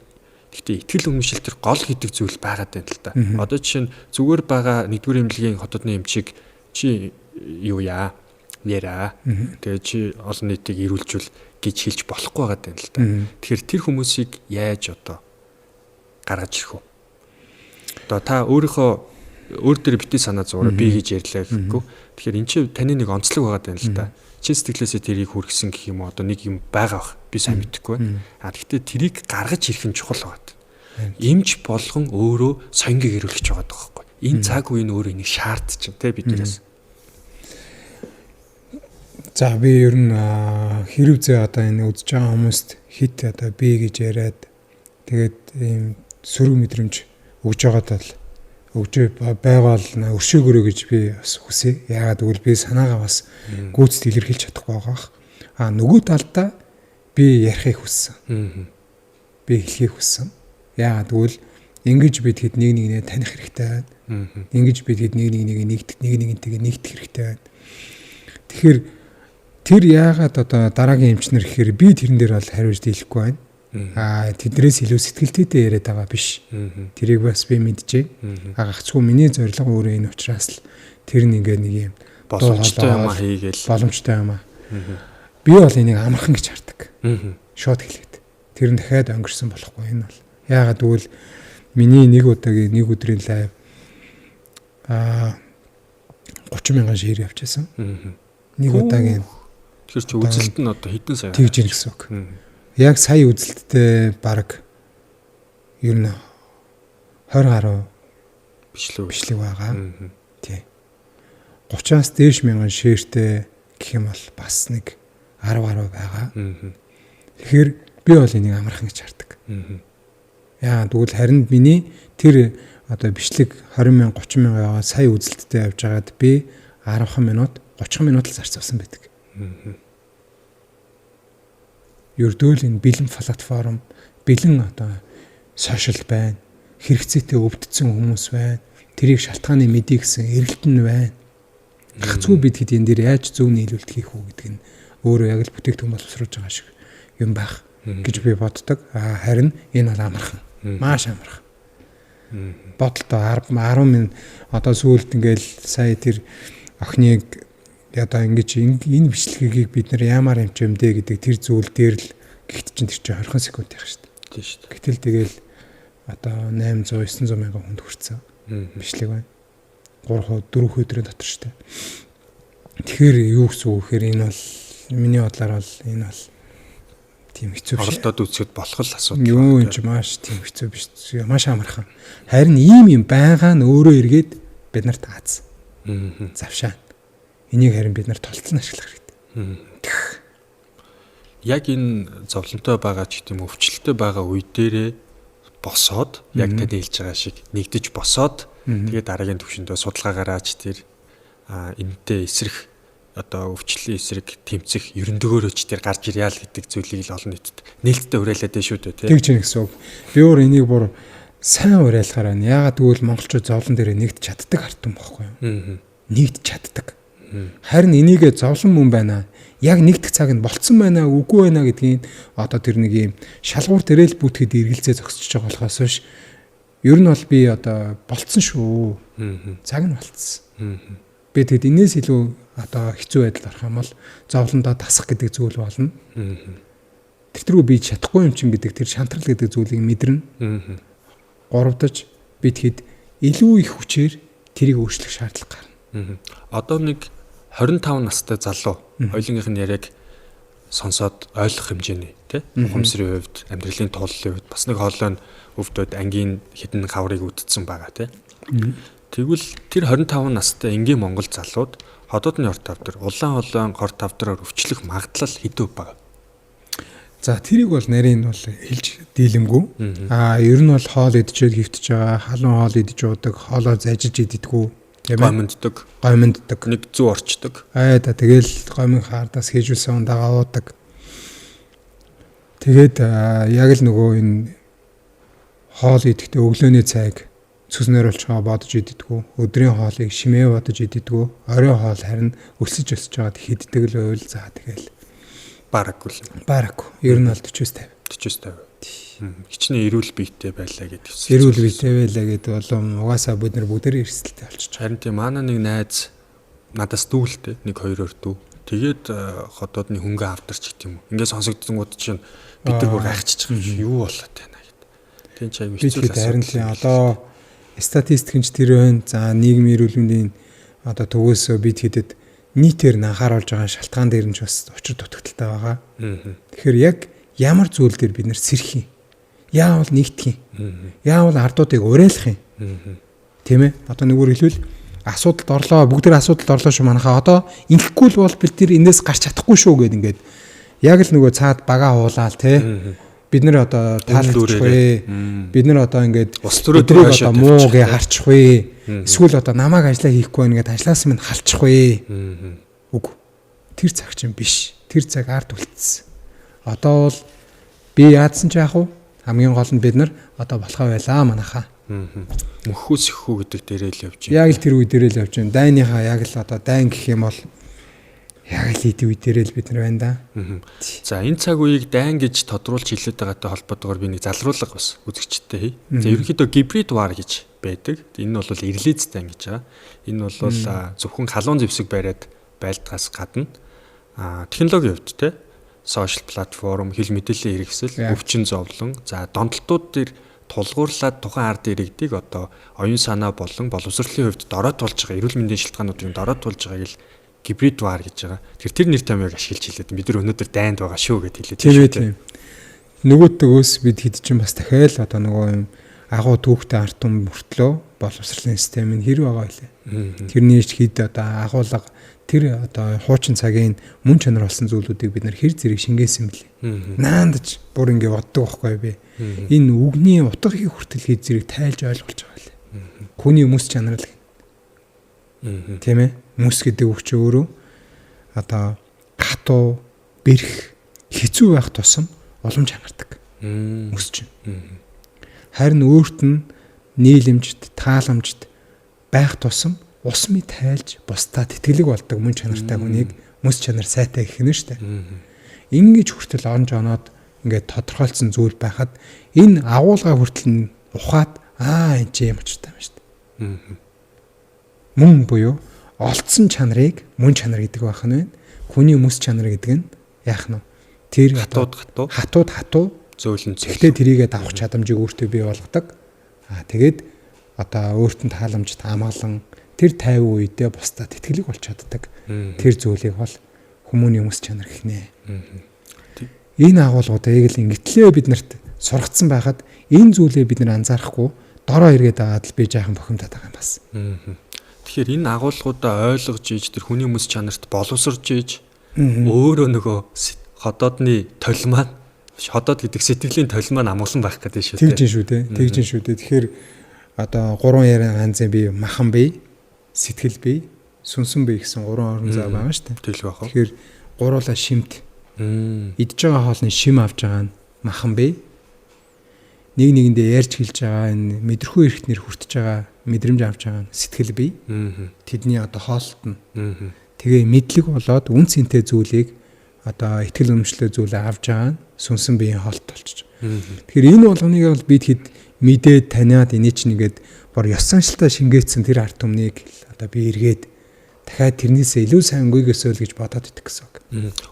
Гэхдээ итгэл үнэмшил төр гол гэдэг зүйл байгаад байна л та. Одоо жишээ нь зүгээр байгаа 1-р эмнэлгийн хотодны эмчийг чи юу яа яра. Тэгээ чи олон нийтийг ирүүлжүүл гэж хэлж болохгүй байгаад байна л та. Тэгэхээр тэр хүмүүсийг яаж одоо гаргаж ирэх вэ? Одоо та өөрийнхөө өөр дээр битгий санаа зураа би гэж ярьлаа гэхгүй. Тэгэхээр эн чинь таны нэг онцлог байгаад байна л та. Чи сэтгэлээсээ тэрийг хүргэсэн гэх юм уу? Одоо нэг юм байгаа бах. Би сайн мэдэхгүй байна. Гэхдээ тэрийг гаргаж ирэх нь чухал байгаад. Эмч болгон өөрөө соёнгийг ирүүлж байгаа байхгүй. Энэ цаг үеийн өөрөө энийг шаардчихна те биднээс. За би ер нь хэрэг зэ одоо энэ үзэж байгаа хүмүүст хит одоо би гэж яриад тэгээд ийм сөрөг мэдрэмж өгж байгаад л өгж байгаа л өршөөгөрөө гэж би бас хүсье. Яагаад гэвэл би санаагаа бас гүйцэд илэрхийлж чадахгүй байгаа. Нөгөө талдаа би ярихыг хүссэн. Би хэлхийг хүссэн. Яагаад гэвэл ингэж бид хэд нэг нэгнээ таних хэрэгтэй байна. Ингэж бид хэд нэг нэгнтэйгээ нэгдэх хэрэгтэй байна. Тэгэхээр тэр яагаад одоо дараагийн эмчнэр гэхээр би тэрэн дээр бол хариулж дийлэхгүй байна. Тэднээс илүү сэтгэлтэйтэй яриад байгаа биш. Тэрийг бас би мэдчихэе. Гагцгүй миний зорилго өөрөө энэ учраас л тэр нэг юм боломжтой юм хийгээл. Боломжтой юм. Би бол энийг амархан гэж хардаг. Шууд хэлээд. Тэр нь дахиад өнгөрсөн болохгүй энэ бол. Яагаад гэвэл миний нэг удаагийн нэг өдрийн лайв 30,000 шир явчихсан. Нэг удаагийн тэр чи үзэлт нь одоо хэдэн сая тэгж ийн гэсэн үг. Яг сая үзэлттэй баг ер нь 20 гаруй бичлэг байгаа. Тий. 30-аас дээш мянган ширтэй гэх юм бол бас нэг 10 гаруй байгаа. Тэгэхээр би бол энийг амархан гэж хардаг. Яа тэгвэл харин миний тэр одоо бичлэг 20,000 30,000 яваа сая үзэлттэй явж байгаад би 10 минут 30 минут л зарцуулсан байдаг. Ердөөл энэ бэлэн платформ, бэлэн одоо сошиал байна. Хэрэгцээтэй өвдсөн хүмүүс байна. Тэрийг шалтгааны мэдээ гэсэн эргэлтэн байна. Гагцгүй бид хэд энэ дээр яаж зөв нийлүүлэлт хийх үү гэдэг нь өөрөө яг л бүтээгдэхүүн боловсруулж байгаа шиг юм байх гэж би боддог. Харин энэ бол амархан. Маш амархан. Бодолтой 10 минут одоо сүүлд ингээл сая тэр охиныг одоо ингэж энэ бичлэгийг бид нэр яамаар хэмжээмдэ гэдэг тэр зүйл дээр л гихт чинь тэр чинь 20 секунд явах шүү дээ. Тийм шүү дээ. Гэтэл тэгэл одоо 800 900 мянган хүнд хүрсэн бичлэг байна. 3-4 өдрийн дотор шүү дээ. Тэгэхээр юу гэсэн үг гэхээр энэ бол миний бодлоор бол энэ бол тийм хэцүү биш. Оролдоод үзэхэд болох л асуудал. Юу юм чи маш тийм хэцүү биш. Маш амархан. Харин ийм юм байгаа нь өөрөө эргээд бид нарт Аз. Завшаа. Энийг харин бид нар толцсон ашиглах хэрэгтэй. Яг энэ зовлонтой байгаа ч гэдэм өвчлөлтөй байгаа үе дээрээ босоод яг тань хэлж байгаа шиг нэгдэж босоод тэгээ дараагийн төвшөндөө судалгаагаараач тэр энэтэй эсрэх одоо өвчлөлийн эсрэг тэмцэх ерөндөөгөөрөөч тэр гарч иряа л гэдэг зүйлийг л олон нийтэд нээлттэй уриалаад байна шүү дээ. Тэгж юм гэсэн үг. Би өөр энийг бүр сайн уриалахаар байна. Яагаад гэвэл монголчууд зовлон дээр нэгдэж чаддаг хартсан байхгүй юу? Нэгдэж чаддаг. Харин энийгээ зовлон мөн байна. Яг нэгдэх цаг нь болцсон байна үгүй байна гэдгийг одоо тэр нэг юм шалгуур дээрэл бүтгээд эргэлзээ зогсож байгаа болохоос биш. Ер нь бол би одоо болцсон шүү. Цаг нь болцсон. Би тэгэд энэс илүү одоо хэцүү байдал орох юм бол зовлондоо тасах гэдэг зүйл болно. Тэр би чадахгүй юм чин гэдэг тэр шантрал гэдэг зүйлийг мэдэрнэ. Гуравдаж би тэгэд илүү их хүчээр тэрийг өөрчлөх шаардлага гарна. Одоо нэг 25 настай залуу хоёулынх нь яриаг сонсоод ойлгох хэмжээний тий ухамсарын хувьд амьдралын тууллын хувьд бас нэг хоолой өвдөд ангийн хідэн хаврыг үдцсэн байгаа тий. Тэгвэл тэр 25 настай энгийн монгол залууд ходоодны орт тавдар улаан хор тавдраар өвчлөх магадлал хэдүү бага. За тэрийг бол нарийн бол хэлж дийлэмгүй. Ер нь бол хоол идчихэд хөвтөж байгаа, халуун хоол идэж уудаг, хоолоо зажиж идэггүй. Гомддог. Нэг зүү орчдөг. Тэгэл гомын хаардаас хийжүүлсэн ундагаа уудаг. Тэгээд яг л нөгөө энэ хоол идэхдээ өглөөний цайг цүснээр болж байгаа бодож идэгдэггүй. Өдрийн хоолыг шимээ бодож идэгдэггүй. Оройн хоол харин өсөж байгаад хиддэг л ойл. За тэгэл бараг. Ер нь бол 40-50. Хичнээн эрүүл биетэй байлаа гэдэг. Эрүүл биетэй байлаа гэдэг бол угаасаа бид нар бүгдээр эрсдэлтэй болчих. Харин тийм манай нэг найз надаас дүүлтэй 1-2 дүү. Тэгээд ходоодны хөнгө авдарч гэх юм уу. Ингээд сонсогдсонгууд чинь бид нар бүр гайхчихж байгаа юм. Юу болоод байна гэдэг. Тийм ч аяг хэцүү л харин тийм одоо статистикч тэр байна. За нийгмийн эрүүл мэндийн одоо төгөөсөө бид хэдэд нийтээр нь анхааруулж байгаа шалтгаан дээр нь ч бас учир дутагдaltaй байгаа. Тэгэхээр яг ямар зүйл дээр бид нэр сэрх юм. Яавал нэгдэх юм. Яавал ардуудыг уриалах юм. Тийм ээ. Одоо нэгүр хэлвэл асуудалд орлоо, бүгд асуудалд орлоо шүү манайхаа. Одоо ингэхгүй л бол бид тэр энэс гарч чадахгүй шүү гэд ингээд яг л нөгөө цаад бага хуулаал те. Бид нэр одоо таалагдчихгүй. Бид нэр одоо ингээд ус төрөө одоо муугээ харчихгүй. Эсвэл одоо намайг ажиллаа хийхгүй ингээд ажлаас минь халчихгүй. Үгүй. Тэр цаг чинь биш. Тэр цаг ард үлдсэн. Одоо бол би яадсан ч яах вэ? Хамгийн гол нь бид нар одоо болохоо байлаа манайхаа. Мөхөөс ихүү гэдэг дээрээ л явж байна. Яг л тэр үе дээрээ л явж байна. Дайныхаа яг л одоо дайн гэх юм бол яг л идэв үе дээрээ л бид нар байна да. За энэ цаг үеийг дайн гэж тодруулж хэлээд байгаатай холбоотойгоор би нэг залруулга бас үзэгчтэй хий. За ерөнхийдөө гибрид вар гэж байдаг. Энэ бол ирлиз дайн гэж байгаа. Энэ бол зөвхөн халуун зэвсэг бариад байлдгаас гадна технологийн хувьд те сошиал платформ, хэл мэдээллийн хэрэгсэл, өвчин зовлон, за донтолтууд дээр тулгуурлаад тухайн ард иргэдийг одоо оюун санаа болон боловсролын хувьд дорой тулж байгаа эрүүл мэндийн шалтгаануудыг дорой тулж байгааг л гибрид вар гэж байгаа. Тэр нэр томьёог ашиглаж хэлээд бид нар өнөөдөр дайнд байгаа шүү гэд хэлээд тийм. Нөгөө төгөөс бид хэд чинь бас дахиад одоо нөгөө юм агуу түүхтэй ард түмэн мөртлөө боловсролын систем нь хэр байгаа вэ? Тэрний хэд одоо агуулга тэр одоо хуучин цагийн мөн чанар болсон зүйлүүдийг бид нар хэр зэрэг шингээсэн бэлээ. Наандч бүр ингэ боддог байхгүй би. Энэ үгний утгыг хүртэл хэр зэрэг тайлж ойлгуулж байгаа лээ. Хүний хүмүүс чанар л гэнэ. Тийм ээ. Хүмүүс гэдэг үг чи өөрөө одоо хатуу, бэрх, хэцүү байх тусам уламж хангардаг. Хүмүүс чинь. Харин өөрт нь нийлэмжт, тааламжт байх тусам усмыг тайлж бусдаа тэтгэлэг болдог мөн чанартай хүнийг мэс чанар сайтай гэх нь шүү дээ. Ингэж хүртэл онж оноод ингээд тодорхойлсон зүйл байхад энэ агуулга хүртэл ухаад энэ ч юм очтой байна шүү дээ. Мөн буюу олдсон чанарыг мөн чанар гэдэг байх нь байна. Хүний мэс чанар гэдэг нь яах нь тэр хатууд зөөлөн. Гэхдээ тэрийгээ давах чадамжийг өөртөө бий болгодог. Тэгээд одоо өөрт нь тааламж таамаглан тэр 50 үедээ бусдаа тэтгэлэг болж чаддаг. Тэр зүйлийг бол хүмүүний мэс чанар гэх нэ. Энэ агуулгуудыг л ингэтлээ бид нарт сургацсан байхад энэ зүйлээ бид нар анзаарахгүй дороо эргээд аваад л би жаахан бохимдаад байгаа юм бас. Тэгэхээр энэ агуулгуудаа ойлгож ийж тэр хүний мэс чанарт боловсрж ийж өөрөө нөгөө ходоодны толь маань ходоод гэдэг сэтгэлийн толь маань амгалан байх гэдэг шүү дээ. Тэгж шүү дээ. Тэгэхээр одоо 3 яран ганцын бие махан бие, сэтгэл бие, сүнсэн бие гэсэн 3 орон зай байгаа шүү дээ. Тэгэл байх. Тэгэхээр гуруула шимт. Идж байгаа хоолны шим авж байгаа нь махан бие. Нэг нэгэндээ ярьж хэлж байгаа энэ мэдрэхүй эрхтнэр хүртэж байгаа мэдрэмж авч байгаа нь сэтгэл бие. Тэдний одоо хоолт нь. Тэгээ мэдлэг болоод үн цэнтэй зүйлийг одоо итгэл үнэмшлээ зүйлээ авж байгаа нь сүнсэн биеийн хоолт болчих. Тэгэхээр энэ болгоныг бол бид хэд мэдээд таниад эний чинь ингээд бор ёс заншилтаа шингээсэн тэр арт түмнийг одоо би эргээд дахиад тэрнээсээ илүү сайн өнгөйгөөсөө л гэж бодоод идэх гэсэн үг.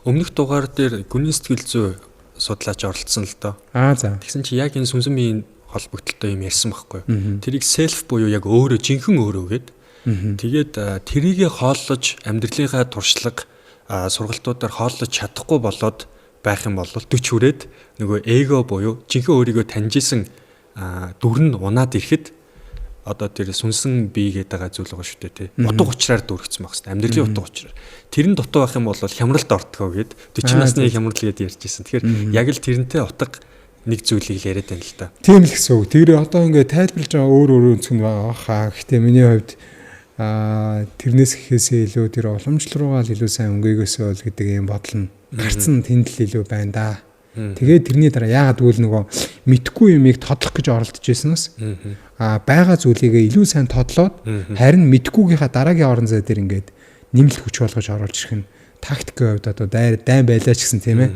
Өмнөх дугаар дээр гүний сэтгэл зүй судлаач оролцсон л доо. За. Тэгсэн чи яг энэ сүнсэн биеийн холбогдлолтой юм ярьсан байхгүй юу? Тэрийг self буюу яг өөрөө жинхэнэ өөрөө гээд тэгээд тэрийгэ хооллож амьдралынхаа туршлага сургалтуудаар хооллож чадахгүй болоод байх юм бол 40 хүрээд нөгөө эго буюу жинхэнэ өөрийгөө таньжсэн дүр нь унаад ирэхэд одоо тэр сүнсэн бие гэдэг байгаа зүйл байгаа шүү дээ тий. Утга учраар дүүргэсэн байх хэвээр амьдралын утга учраар. Тэр нь дутуу байх юм бол хямралд ортгоо гэд 40 насны хямрал гэд ярьжсэн. Тэгэхээр яг л тэрнтэй утга нэг зүйлийг л яриад байна л да. Тийм л гэсэн үг. Тэр одоо ингээд тайлбарлаж байгаа өөр өнцг нь байгаа хаа. Гэхдээ миний хувьд тэрнээс гэхээсээ илүү тэр уламжлал руугаа л илүү сайн өнгөйгөөсөө л гэдэг юм бодол нь гарцсан тэнд л илүү байна да. Тэгээд тэрний дараа яагаад гэвэл нөгөө мэдхгүй юмыг тодлох гэж оролдож байснаас байгаа зүйлийг илүү сайн тодлоод харин мэдхгүйгийнхаа дараагийн орон зай дээр ингээд нэмэлт хүч болгож оруулж ирэх нь тактикийн хувьд одоо дайн байлаа ч гэсэн тийм ээ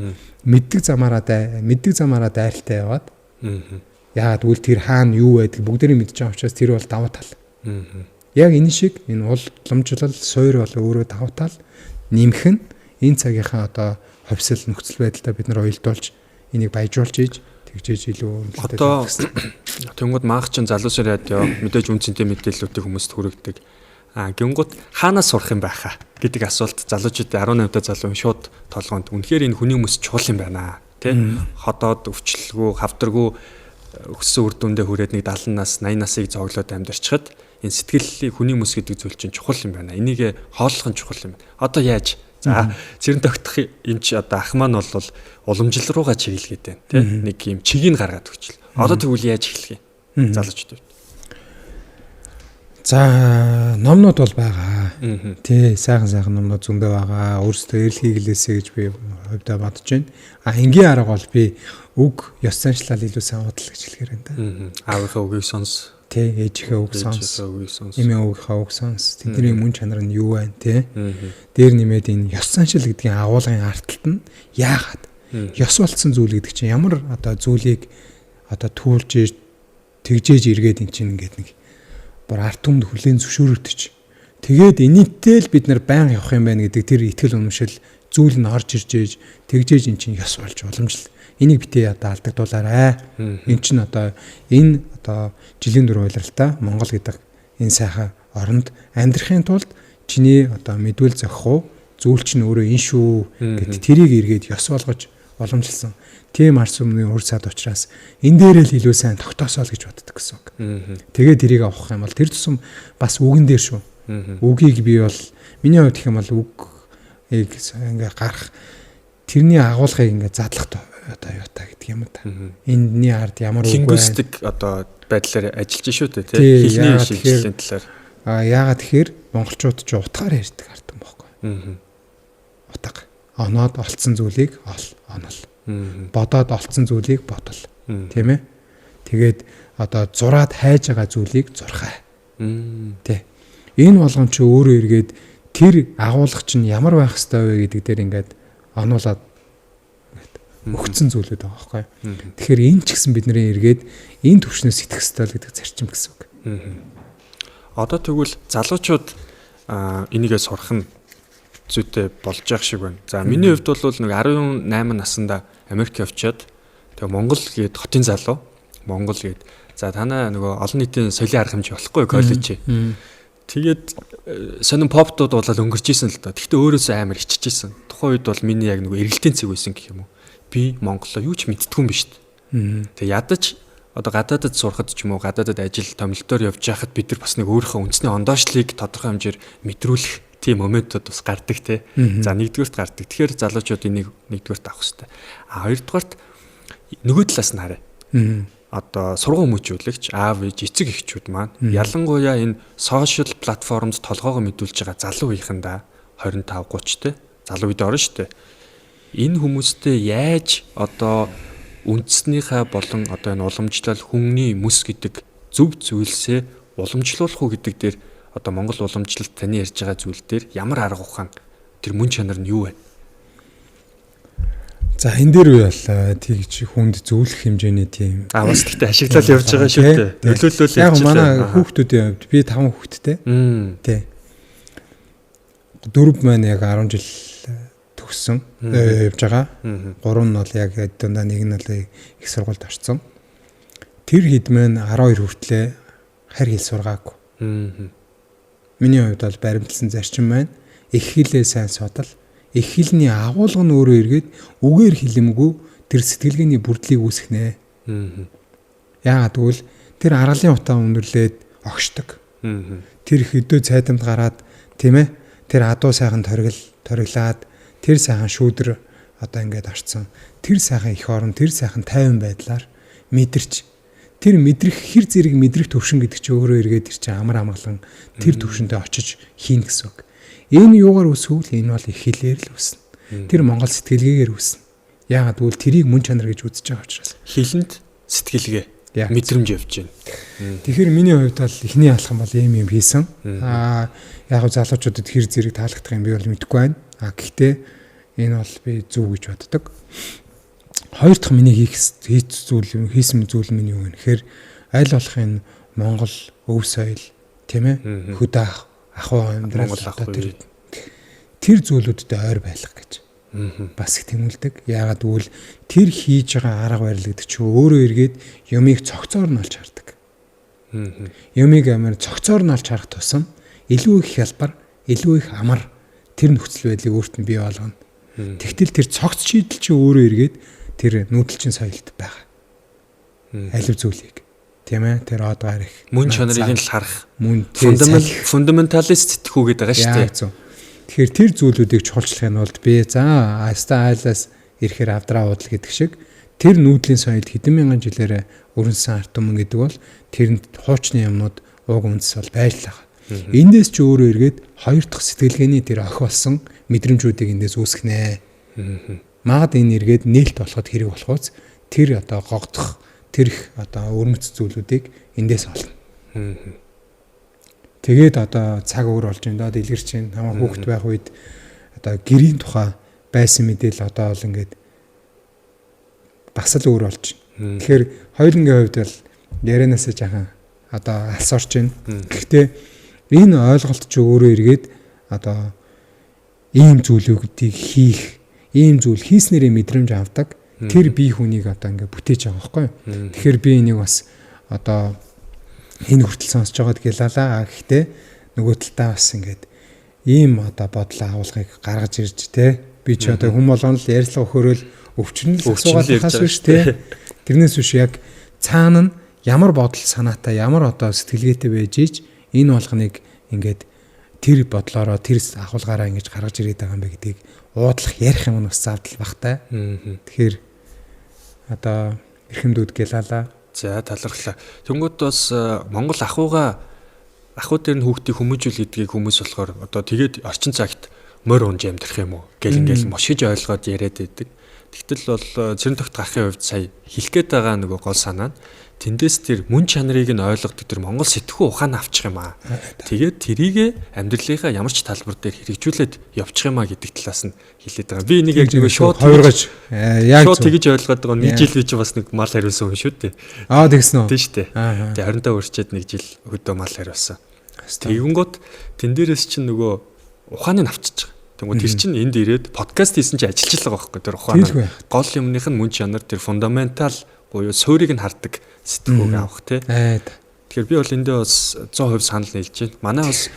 мэддэг замаараа дайралтай яваад Яагаад гэвэл тэр хаана юу байдаг бүгдээрээ мэдж байгаа учраас тэр бол давуу тал. Яг энэ шиг энэ уламжлал суур бол өөрөө давуу тал нэмэх нь энэ цагийнхаа одоо ховсол нөхцөл байдлаа бид нар уялдуулж энийг баяжуулж ийж тэгжээж илүү одоо тэнгууд маах чин залуусаар радио мэдээж үнцэнтэй мэдээллүүдийг хүмүүст хүргэдэг. Гингууд хаанаас сурах юм байхаа гэдэг асуулт залуучууд 18 дэх залуу шууд толгоонд үнэхээр энэ хүний хүмүүс чухал юм байна тий ходоод өвчлөлгүй хавдаргүй өссөн үр дүндээ хүрээд нэг 70 нас 80 насыг зоглоод амьдарчхад энэ сэтгэл хүний хүмүүс гэдэг зүйл чинь чухал юм байна. Энийг хооллох нь чухал юм байна. Одоо яаж за цэрэн тогтох энэ ч одоо ах маань бол уламжлал руугаа чиглэгээд байна тий нэг юм чигийг гаргаад өгчл. Одоо тэгвэл яаж эхлэх юм залуучууд? За номнууд бол байгаа. Тий сайхан номнууд зөндөө байгаа. Өөрсдөө эрэлхий гэлээсэ гэж би хувьдаа бодож байна. Энгийн арга бол би үг ёс заншлал илүү сайн бодол гэж хэлэхээр энэ да. Аавынхаа үгийг сонс. Тий ээжийнхээ үг сонс. Эмээ үгийнхээ үг сонс. Тэдний мөн чанар нь юу байна тий. Дээр нэмээд энэ ёс заншил гэдгийн агуулгын арталт нь яагаад ёс болцсон зүйл гэдэг чинь ямар одоо зүйлийг одоо түүлж тэгжээж эргээд эн чинь ингээд нэг бүр арт түмэнд хүлээн зөвшөөрөгдөж тэгээд энэтэй л бид нар байнга явах юм байна гэдэг тэр итгэл үнэмшил зүйл нь орж ирж ээж тэгжээж эн чинь ёс болж уламжлал энийг битээ одоо алдагдуулаарай. Эн чинь одоо энэ одоо жилийн дөрөв уйлралтай Монгол гэдэг энэ сайхан оронд амьдрахын тулд чиний одоо мэдвэл зохих зүйл чинь өөрөө энэ шүү гэд тэрийг эргээд ёс болгож уламжилсан. Тийм арс өмнө үр цаад учраас энэ дээрээ л илүү сайн тогтоосоо л гэж боддог гэсэн үг. Тэгээд тэрийг авах юм бол тэр тусам бас үгэн дээр шүү. Үгийг би бол миний хувьд гэх юм бол үгийг ингээ гарах тэрний агуулгыг ингээ задлах одоо юу та гэдэг юм да. Эндний ард ямар үг вэ? Лингвистик одоо байдлаар ажиллаж шүү дээ тий. Хэлний шилжлийн талаар. Яагаад тэгэхээр монголчууд ч утгаар ярьдаг ард юм байхгүй. Утга. Оноод олцсон зүйлийг онол. Бодоод олцсон зүйлийг бодол. Тийм ээ. Тэгээд одоо зураад хайж байгаа зүйлийг зурхай. Тэ. Энэ болгон ч өөрөө эргээд тэр агуулга чинь ямар байх ёстой вэ гэдэг дээр ингээд онуулаад өгцөн зүйлүүд байгаа байхгүй. Тэгэхээр энэ ч гэсэн бидний эргээд энэ төвшнөөс итгэх ёстой л гэдэг зарчим гэсэн үг. Одоо тэгвэл залуучууд энийгээ сурах нь зүйтэй болж явах шиг байна. За миний хувьд бол нэг 18 наснда Америк явчаад тэгээ Монгол гээд хотын залуу Монгол гээд за танаа нөгөө олон нийтийн соёлын арга хэмжээ болохгүй коллеж. Тэгээд сонин поптууд болол өнгөрч исэн л доо. Гэхдээ өөрөөсөө амар иччихсэн. Тухайн үед бол миний яг нөгөө эргэлтийн цэг байсан гэх юм уу. Би Монголоо юу ч мэдтгүй юм биш үү. Тэгээ ядаж одоо гадаадд сурахад ч юм уу гадаадд ажил томилтоор явж байхад бид нар бас нэг өөрийнхөө үндэсний ондоошлыг тодорхой хэмжээр мэдрүүлэх тийм моментууд бас гардаг те. За нэгдүгээрт гардаг. Тэгэхээр залуучууд энийг нэгдүгээрт авах хэрэгтэй. Хоёрдугаарт нөгөө талаас нь харъя. Одоо сургууль хүмүүжүүлэгч, аав ээж, эцэг эхчүүд маань ялангуяа энэ сошиал платформд толгоогоо мэдүүлж байгаа залуу үеийнхэндээ 25 30 те. Залуу үед орно шүү дээ. Энэ хүмүүстэй яаж одоо үндэснийхээ болон одоо энэ уламжлал хүмүүний мэс гэдэг зөв зүйлсээ уламжлуулах уу гэдэг дээр одоо Монгол уламжлалт таны ярьж байгаа зүйл дээр ямар арга ухаан тэр мөн чанар нь юу вэ? За энэ дээр үе бол тийгч хүнд зөвлөх хэмжээний тийм бас тэгтээ ашиглал явж байгаа шүү дээ. Нөлөөлөл яг манай хүүхдүүдийн хувьд би 5 хүүхэдтэй. Тий. 4 маань яг 10 жил төгссөн явж байгаа. 3 нь бол яг дундаа нэг нь бол их сургуульд орсон. Тэр хэд маань 12 хүртлээ харь хэл сургаагүй. Миний хувьд бол баримтлсан зарчим байна. Их хэлээ сайн судал. Их хэлний агуулга нь өөрөө эргээд үгээр хэлэмгүй тэр сэтгэлгээний бүрдлийг үүсгэнэ. Яагаад гэвэл тэр аргалын утаа өнөрлөөд огшдог. Тэр хөдөө цайдамд гараад тийм ээ тэр адуу сайхан ториглаад тэр сайхан шүүдэр одоо ингээд орцсон. Тэр сайхан их орон тэр сайхан тайван байдлаар мэдэрч тэр мэдрэх хэр зэрэг мэдрэх төвшин гэдэг чинь өөрөө эргээд ир чинь амар амгалан тэр төвшөндөө очиж хийн гэсэн үг. Энэ юугаар үсвэл энэ бол их хэлээр л үснэ. Тэр Монгол сэтгэлгээгээр үснэ. Яагаад гэвэл тэрийг мөн чанар гэж үзэж байгаа учраас. Хэлэнд сэтгэлгээ мэдрэмж явж байна. Тэгэхээр миний хувьд бол эхний алхам бол ийм юм хийсэн. Яг гоо залуучуудад хэр зэрэг таалагдах юм би бол мэдэхгүй байна. Гэхдээ энэ бол би зөв гэж боддог. Хоёр дахь миний хийсэн зүйл минь юу вэ гэхээр аль болох энэ Монгол өв соёл тийм ээ хөдөө ахуй амьдрал тэр зүйлүүдэд ойр байлах гэж бас их тэмүүлдэг. Яагаад гэвэл тэр хийж байгаа арга барил гэдэг чинь өөрөө эргээд юмыг цогцоор нь олж хардаг. Юмыг амар цогцоор нь олж харах тусам илүү их хялбар, илүү их амар тэр нөхцөл байдлыг өөрт нь бий болгоно. Тэгтэл тэр цогц шийдэл чинь өөрөө эргээд тэр нүүдэлчин соёлд байгаа. Алив зүйлийг тийм ээ тэр одгаар их мөн чанарыг нь л харах фундаменталист сэтгүү гэдэг байгаа шүү дээ. Тэгэхээр тэр зүйлүүдийг чухалчлахын тулд би за айлаас ирэхээр авдраа уудал гэдэг шиг тэр нүүдлийн соёлд хэдэн мянган жилээр өрнсөн арт түмэн гэдэг бол тэрэнд хуучны юмнууд уг үндэс бол байж л байгаа. Эндээс ч өөрөө эргээд хоёр дахь сэтгэлгээний тэр охи болсон мэдрэмжүүдийг эндээс үүсгэнэ. Магад энэ эргээд нээлт болоход хэрэг болохоос тэр одоо гогдох тэр их одоо өрмөц зүйлүүдийг эндээс олно. Тэгээд одоо цаг өөр болж байна. Одоо илэрч байна. Хамаа хүүхэд байх үед одоо гэрийн тухай байсан мэдээл одоо бол ингээд бас л өөр болж байна. Тэгэхээр хоёулангийн хувьд бол ярианаас жаахан одоо алсорч байна. Гэхдээ энэ ойлголт ч өөрөө эргээд одоо ийм зүйлүүдийг хийх, ийм зүйл хийснээрээ мэдрэмж авдаг. Тэр бие хүнийг одоо ингээд бүтээж байгаа байхгүй юу? Тэгэхээр би энийг бас одоо энэ хүртэл сонсож байгаад гэлалаа. Гэхдээ нөгөө талдаа бас ингээд ийм одоо бодлоо агуулгыг гаргаж ирж те би ч одоо хүм болгоно л ярьцлага өгөхөөрөл өвчнөл асуугаад хаас биш те тэрнээс биш яг цаана нь ямар бодол санаатай ямар одоо сэтгэлгээтэй байж ич энэ болгоныг ингээд тэр бодлороо тэр агуулгаараа ингэж гаргаж ирээд байгаа юм бэ гэдгийг уудлах ярих юм бас завдал багтай. Тэгэхээр одоо эрхэмдүүд гэлалаа. За талархлаа. Тэнгүүд бас Монгол ахуй дээр нь хүүхдийг хүмүүжүүл гэдгийг хүмүүс болохоор одоо тэгээд орчин цагт морь унж амьдрах юм уу гэл ингээл мошиж ойлгоод яриад байдаг. Тэгтэл бол Цэрэн тогт гарахын хувьд сая хэлэх гээд байгаа нөгөө гол санаа нь тэндээс тэр мөн чанарыг нь ойлгодог тэр Монгол сэтгүү ухаан авчих юм аа. Тэгээд тэрийг амьдралынхаа ямар ч талбар дээр хэрэгжүүлээд явчих юм аа гэдэг талаас нь хэлээд байгаа. Би энийг яг нөгөө шууд хувиргаж яг шууд тэгж ойлгоод байгаа. Нэг жил би ч бас нэг мал хариулсан хүн шүү дээ. Тэгсэн үү? Тийм шүү дээ. Тэгээ 25 өрчөөд нэг жил хөдөө мал хариулсан. Тэгэнгүүт тэн дээрээс чинь нөгөө ухааныг авчиж байгаа. Тэгвэл тэр чинь энд ирээд подкаст хийсэн чинь ажиллаж байгаа байхгүй тэр ухаан. Гол юмных нь мөн чанар тэр фундаментал буюу суурийг нь хардаг сэтгүүг авах тий. Тэгэхээр би бол эндээ бас 100% санал нийлж байна. Манай бас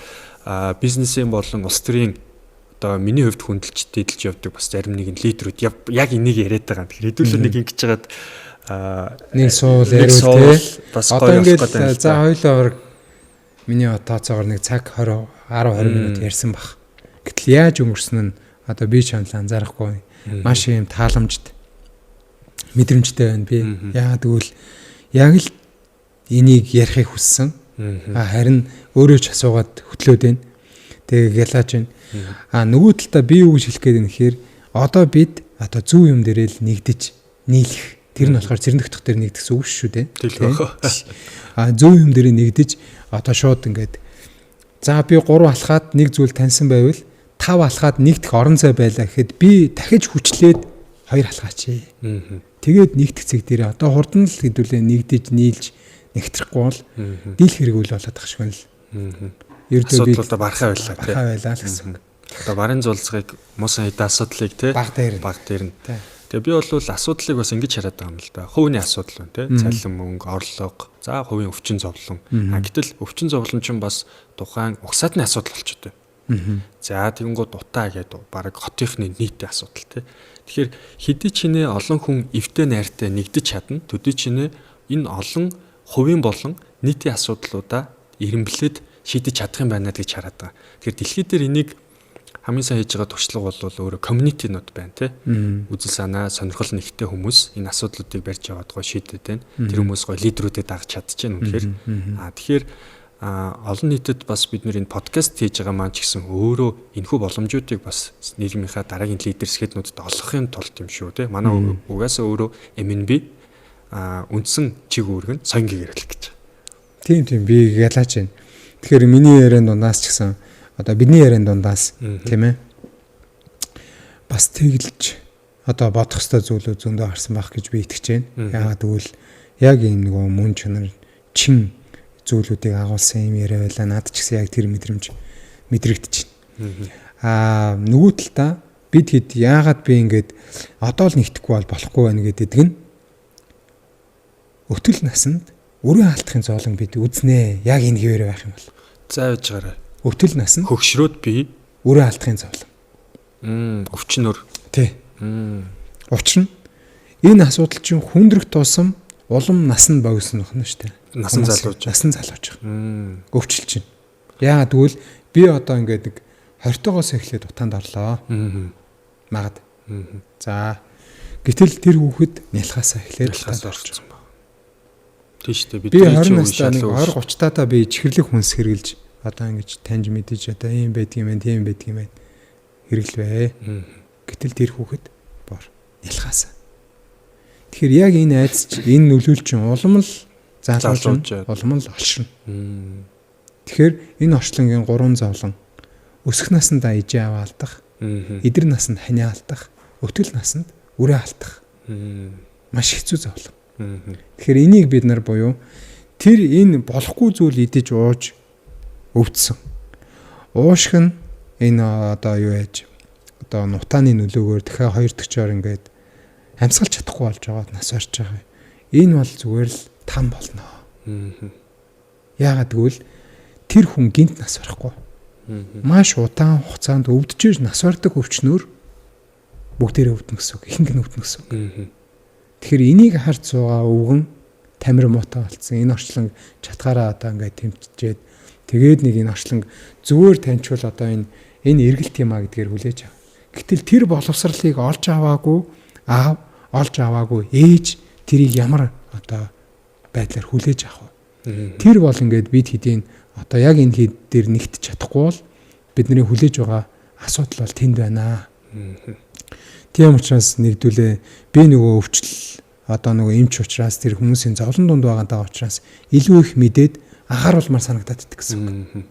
бизнесийн болон улс төрийн одоо миний хувьд хүндэлж дээдэлж явдаг бас зарим нэгэн лидерүүд яг энийг яриад байгаа. Тэгэхээр хэдүүлээ нэг ингэж жагаад нэг суул яриул тий. Бас гоё явах гэдэг. За хоёулаа миний тооцоогоор нэг цаг 10-20 минут ярьсан баг. Гэтэл яаж өнгөрсөн нь одоо би ч анзаарахгүй маш юм тааламжд мэдрэмжтэй байна би. Яагаад гэвэл яг л энийг ярихыг хүссэн. Харин өөрөө ч асуугаад хөтлөөд байна. Тэгээ гялааж байна. Нөгөө талдаа би юу гэж хэлэх гээд байна гэхээр одоо бид одоо зөв юм дээрээ л нэгдэж нийлэх. Тэр нь болохоор Цэрэн тогт дээр нэгдэх үг шүү дээ. Зөв юм дээрээ нэгдэж одоо шууд ингээд за би 3 алхаад нэг зүйл таньсан байвал 5 алхаад нэгдэх орон зай байлаа гэхэд би дахиж хүчлээд 2 алхаач. Тэгээд нэгдэх цэг дээр одоо хурдан л хэдүүлээ нэгдэж нийлж нэгтрэхгүй бол дийлэх хэрэг үл болоод тах шиг байна л. Ердөө би одоо бархаа байлаа тий. Бархаа байлаа л гэсэн. Одоо барын зулцгийг муусан хэдэн асуудлыг тий баг дээр нь. Тэгээ би бол асуудлыг бас ингэж хараад байгаа юм л да. Хувийн асуудал байна тий. Цалин мөнгө, орлого, за хувийн өвчин зовлон. Гэтэл өвчин зовлон чинь бас тухайн угсаадны асуудал болчиход байна. За тэгэнгүүт утаа гэдэг баг хотынхны нийтийн асуудал тий. Тэгэхээр хэдий чинээ олон хүн эвтэй найртай нэгдэж чадна. Төдий чинээ энэ олон хувийн болон нийтийн асуудлуудаа эренблээд шийдэж чадах юм байна гэж хараад байгаа. Тэгэхээр дэлхийд дээр энийг хамгийн сайн хийж байгаа туршлага бол өөрөө community-нууд байна тий. Үзэл санаа, сонирхол нэгтэй хүмүүс энэ асуудлуудыг барьж яваад гоо шийдэд байна. Тэр хүмүүс гоо лидерүүдэд дагж чадчихээн үнэхээр. Тэгэхээр олон нийтэд бас бид нэр энэ подкаст хийж байгаа маань ч гэсэн өөрөө энэхүү боломжуудыг бас нийгмийнхаа дараагийн лидерсгэднүүдэд олгохын тулд юм шүү тий. Манай угаасаа өөрөө MNB үндсэн чиг үүрэг нь соён гэрэлэх гэж. Тийм би ялаач байна. Тэгэхээр миний ярианд дундаас ч гэсэн одоо бидний ярианд дундаас тийм ээ бас тэглэж одоо бодох ёстой зүйлүүд зөндөө гарсан байх гэж би итгэж байна. Яагаад гэвэл яг ийм нөгөө мөн чанар чин зүйлүүдийг агуулсан юм яриа байла. Наад ч гэсэн яг тэр мэдрэмж мэдрэгдэж байна. Нөгөө талдаа бид хэд яагаад би ингээд одоо л нэгтгэхгүй болохгүй байна гэдэг нь өтөл насанд өрөө алдахын зоолон бид үзнэ. Яг энэ хэвээр байх юм бол. Заавж гараа. Өтөл насанд хөгшрөөд би өрөө алдахын зоолон. Өвчнөр. Тий. Учир нь энэ асуудал чинь хүндрэх тусам улам насанд богисон байна шүү дээ. Насан залууж. Насан залууж байгаа. Өвчлөж чинь. Яагаад гэвэл би одоо ингээд нэг 20-оос эхлээд утаанд орлоо. Магад. За гэтэл тэр хүүхэд нялхаасаа эхлээд утаанд орсон байна. Тийш дээ би 20 настай нэг 20-30 таата би чихэрлэг хүнс хэрглэж одоо ингэж таньж мэдэж одоо ийм байдаг юм байна, тийм байдаг юм байна. Хэрэглэвэ. Гэтэл тэр хүүхэд бор нялхаасаа. Тэгэхээр яг энэ айдас энэ нөлөөлч чинь улам л залууж, улам л олширно. Тэгэхээр энэ орчлонгийн 3 зовлон өсөх насандаа ижээ аваа алдах, эдэр насанд ханиа алдах, өтөл насанд үрээ алдах. Маш хэцүү зовлон. Тэгэхээр энийг бид нар буюу тэр энэ болохгүй зүйл идэж ууж өвдсөн. Уушх нь энэ одоо юу яаж одоо нутааны нөлөөгөөр дахиад хоёр төгчөөр ингээд амьсгалж чадахгүй болж байгаа нас орж байгаа. Энэ бол зүгээр л там болно. Яагаад гэвэл тэр хүн гинт нас орохгүй. Маш удаан хугацаанд өвдөж нас ордог өвчнөр бүгдээрээ өвдөн гэсэн үг. Ихэнх нь өвдөн гэсэн үг. Тэгэхээр энийг харж суугаа өвгөн тамир муутай болцсон. Энэ орчлон чатгаараа одоо ингээд тэмтжээд тэгээд нэг энэ орчлон зүгээр таньчвал одоо энэ эргэлт юм а гэдгээр хүлээж аваа. Гэтэл тэр боловсролыг олж аваагүй ээж тэрийг ямар одоо байдлаар хүлээж авах вэ? Тэр бол ингээд бид хэдийн одоо яг энэ хэд дээр нэгт чадахгүй бол бидний хүлээж байгаа асуудал бол тэнд байна. Тийм учраас нэгдүлээ би нөгөө өвчл одоо нөгөө эмч учраас тэр хүмүүсийн зовлон дунд байгаа учраас илүү их мэдээд анхааруулмаар санагдаад идэх гэсэн үг.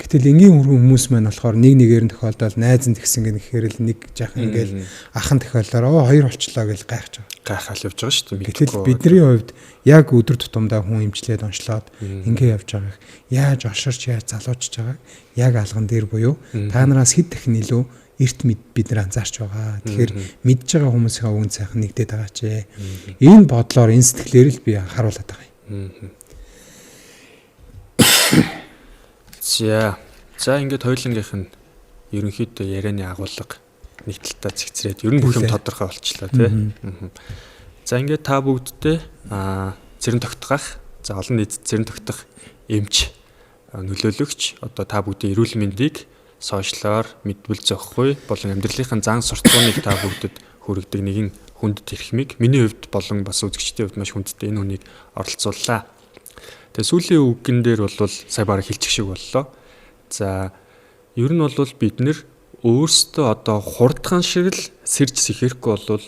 Гэтэл энгийн хүмүүс маань болохоор нэг нэгээр нь тохиолдол найзанд гисэн гэхээр л нэг жаахан ингээл ахан тохиолдолоор хоёр болчлоо гэж гайхаж байгаа. Гайхал явж байгаа шүү дээ. Гэтэл бидний хувьд яг өдөр тутамдаа хүн эмчлээд онцлоод ингээ явж байгааг яаж оширч яаж залуучж байгааг яг алган дээр буюу та нараас хэд дахин илүү эрт бид нар анзаарч байгаа. Тэгэхээр мэдж байгаа хүмүүсийн өвгөн сайхан нэгдээд байгаа ч энэ бодлоор энэ сэтгэлээр л би анхааруулад байгаа юм. За ингээд хоёулангийнх нь ерөнхийдөө ярианы агуулга нэг талтаа зэгцрээд ер нь бүх юм тодорхой болчихлоо тий. За ингээд та бүгдтэй цэрэн тогтгох, за олон нийтэд цэрэн тогтох эмч нөлөөлөгч одоо та бүгдийн эрүүл мэндийг сошиалоор мэдвэл зохихгүй болон амьдралынхаа зан суртахууныг та бүгдэд хүргэдэг нэгэн хүнд тэрхмийг миний хувьд болон бас үзэгчдийн хувьд маш хүндтэй энэ хүнийг оролцууллаа. Тэгээ сүүлийн үгэн дээр бол сая бараг хэлчих шиг боллоо. За ер нь бол бид нэр өөрсдөө одоо хурдхан шиг л сэрж сэхэхгүй бол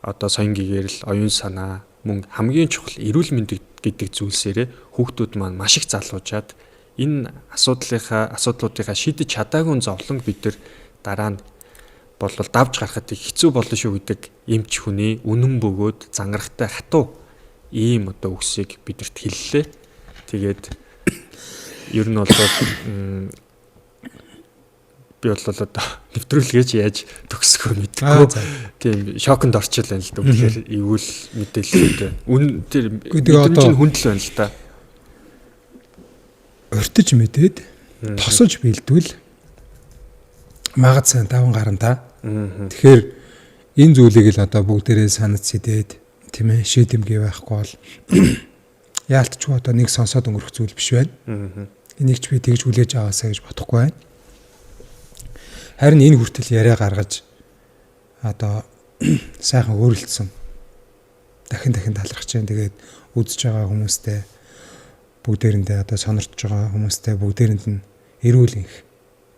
одоо соёнгийн л оюун санаа мөн хамгийн чухал эрүүл мэнд гэдэг зүйлсээрээ хүүхдүүд маань маш их залуужаад энэ асуудлуудынхаа шийдэж чадаагүй зовлон бид нар дараа нь бол давж гарахад хэцүү болно шүү гэдэг эмч хүний үнэн бөгөөд зангарахтай хатуу ийм одоо үгсийг бидэрт хэллээ. Тэгээд ер нь бол би бол одоо нэвтрүүлгээж яаж төгсгөө мэдгүй. Тийм шоконд орчил байна л да. Тэгэхээр эвгүй мэдээлэлтэй. Үн тэр чинь хүндэл байна л да. Уртж мэдээд тосож бэлдвэл магад сайн даван гарантаа. Тэгэхээр энэ зүйлийг л одоо бүгдээрээ санаж сэдээд тийм ээ шийдэмгий байхгүй бол яалтчгүй одоо нэг сонсоод өнгөрөх зүйл биш байна. Энийг ч би тэгж хүлээж аваасаа гэж бодохгүй байна. Харин энэ хүртэл яриа гаргаж одоо сайхан өөрлөлдсөн. Дахин талархаж जैन. Тэгээд үзэж байгаа хүмүүстэй бүгдээрэндээ одоо сонирч байгаа хүмүүстэй бүгдээрэнд нь эрүүл их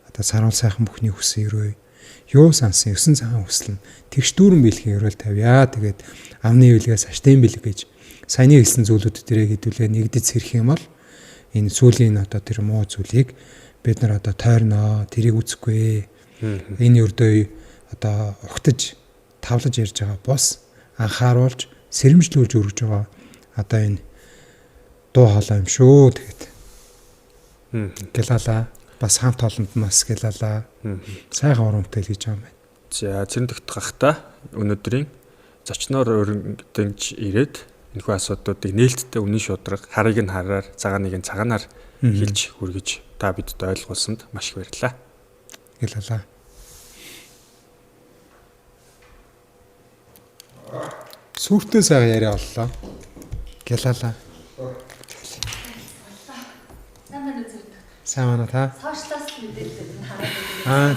одоо саруул сайхан бүхний хүсэн өрөө юу сансан 9 цагаан хүслэн тэгш дүүрэн бэлгийн өрөөл тавья. Тэгээд амны хөвлгээс аштын бэлэг гэж саяны хэлсэн зүйлүүд дээрээ хэдүүлээ нэгдэж сэрх юм бол энэ сүүлийн одоо тэр муу зүйлийг бид нар одоо тойрноо тэрийг үзэхгүй. Энэ өрдөө одоо угтаж тавлаж ярьж байгаа бус анхааруулж сэрэмжлүүлж өргөж байгаа одоо энэ дуу хоолой юм шүү тэгээд. Гялалаа бас хамт олонд нас гялалаа. Сайхан урамтай л гэж байгаа юм байна. За цэрэнтэгт гахта өнөөдрийн зочноор өргөдөнж ирээд энэхүү асуудлуудыг нээлттэй үнэн шударга харыг нь хараар цагааныг нь цагаанаар хэлж хүргэж та бидэд ойлгуулсанд маш их баярлалаа. Гялалаа. Сүртэй сайхан яриа боллоо. Гялалаа. Сайн байна уу? Сайн байна та? Сошиалс мэдээлэл хараад. Аа.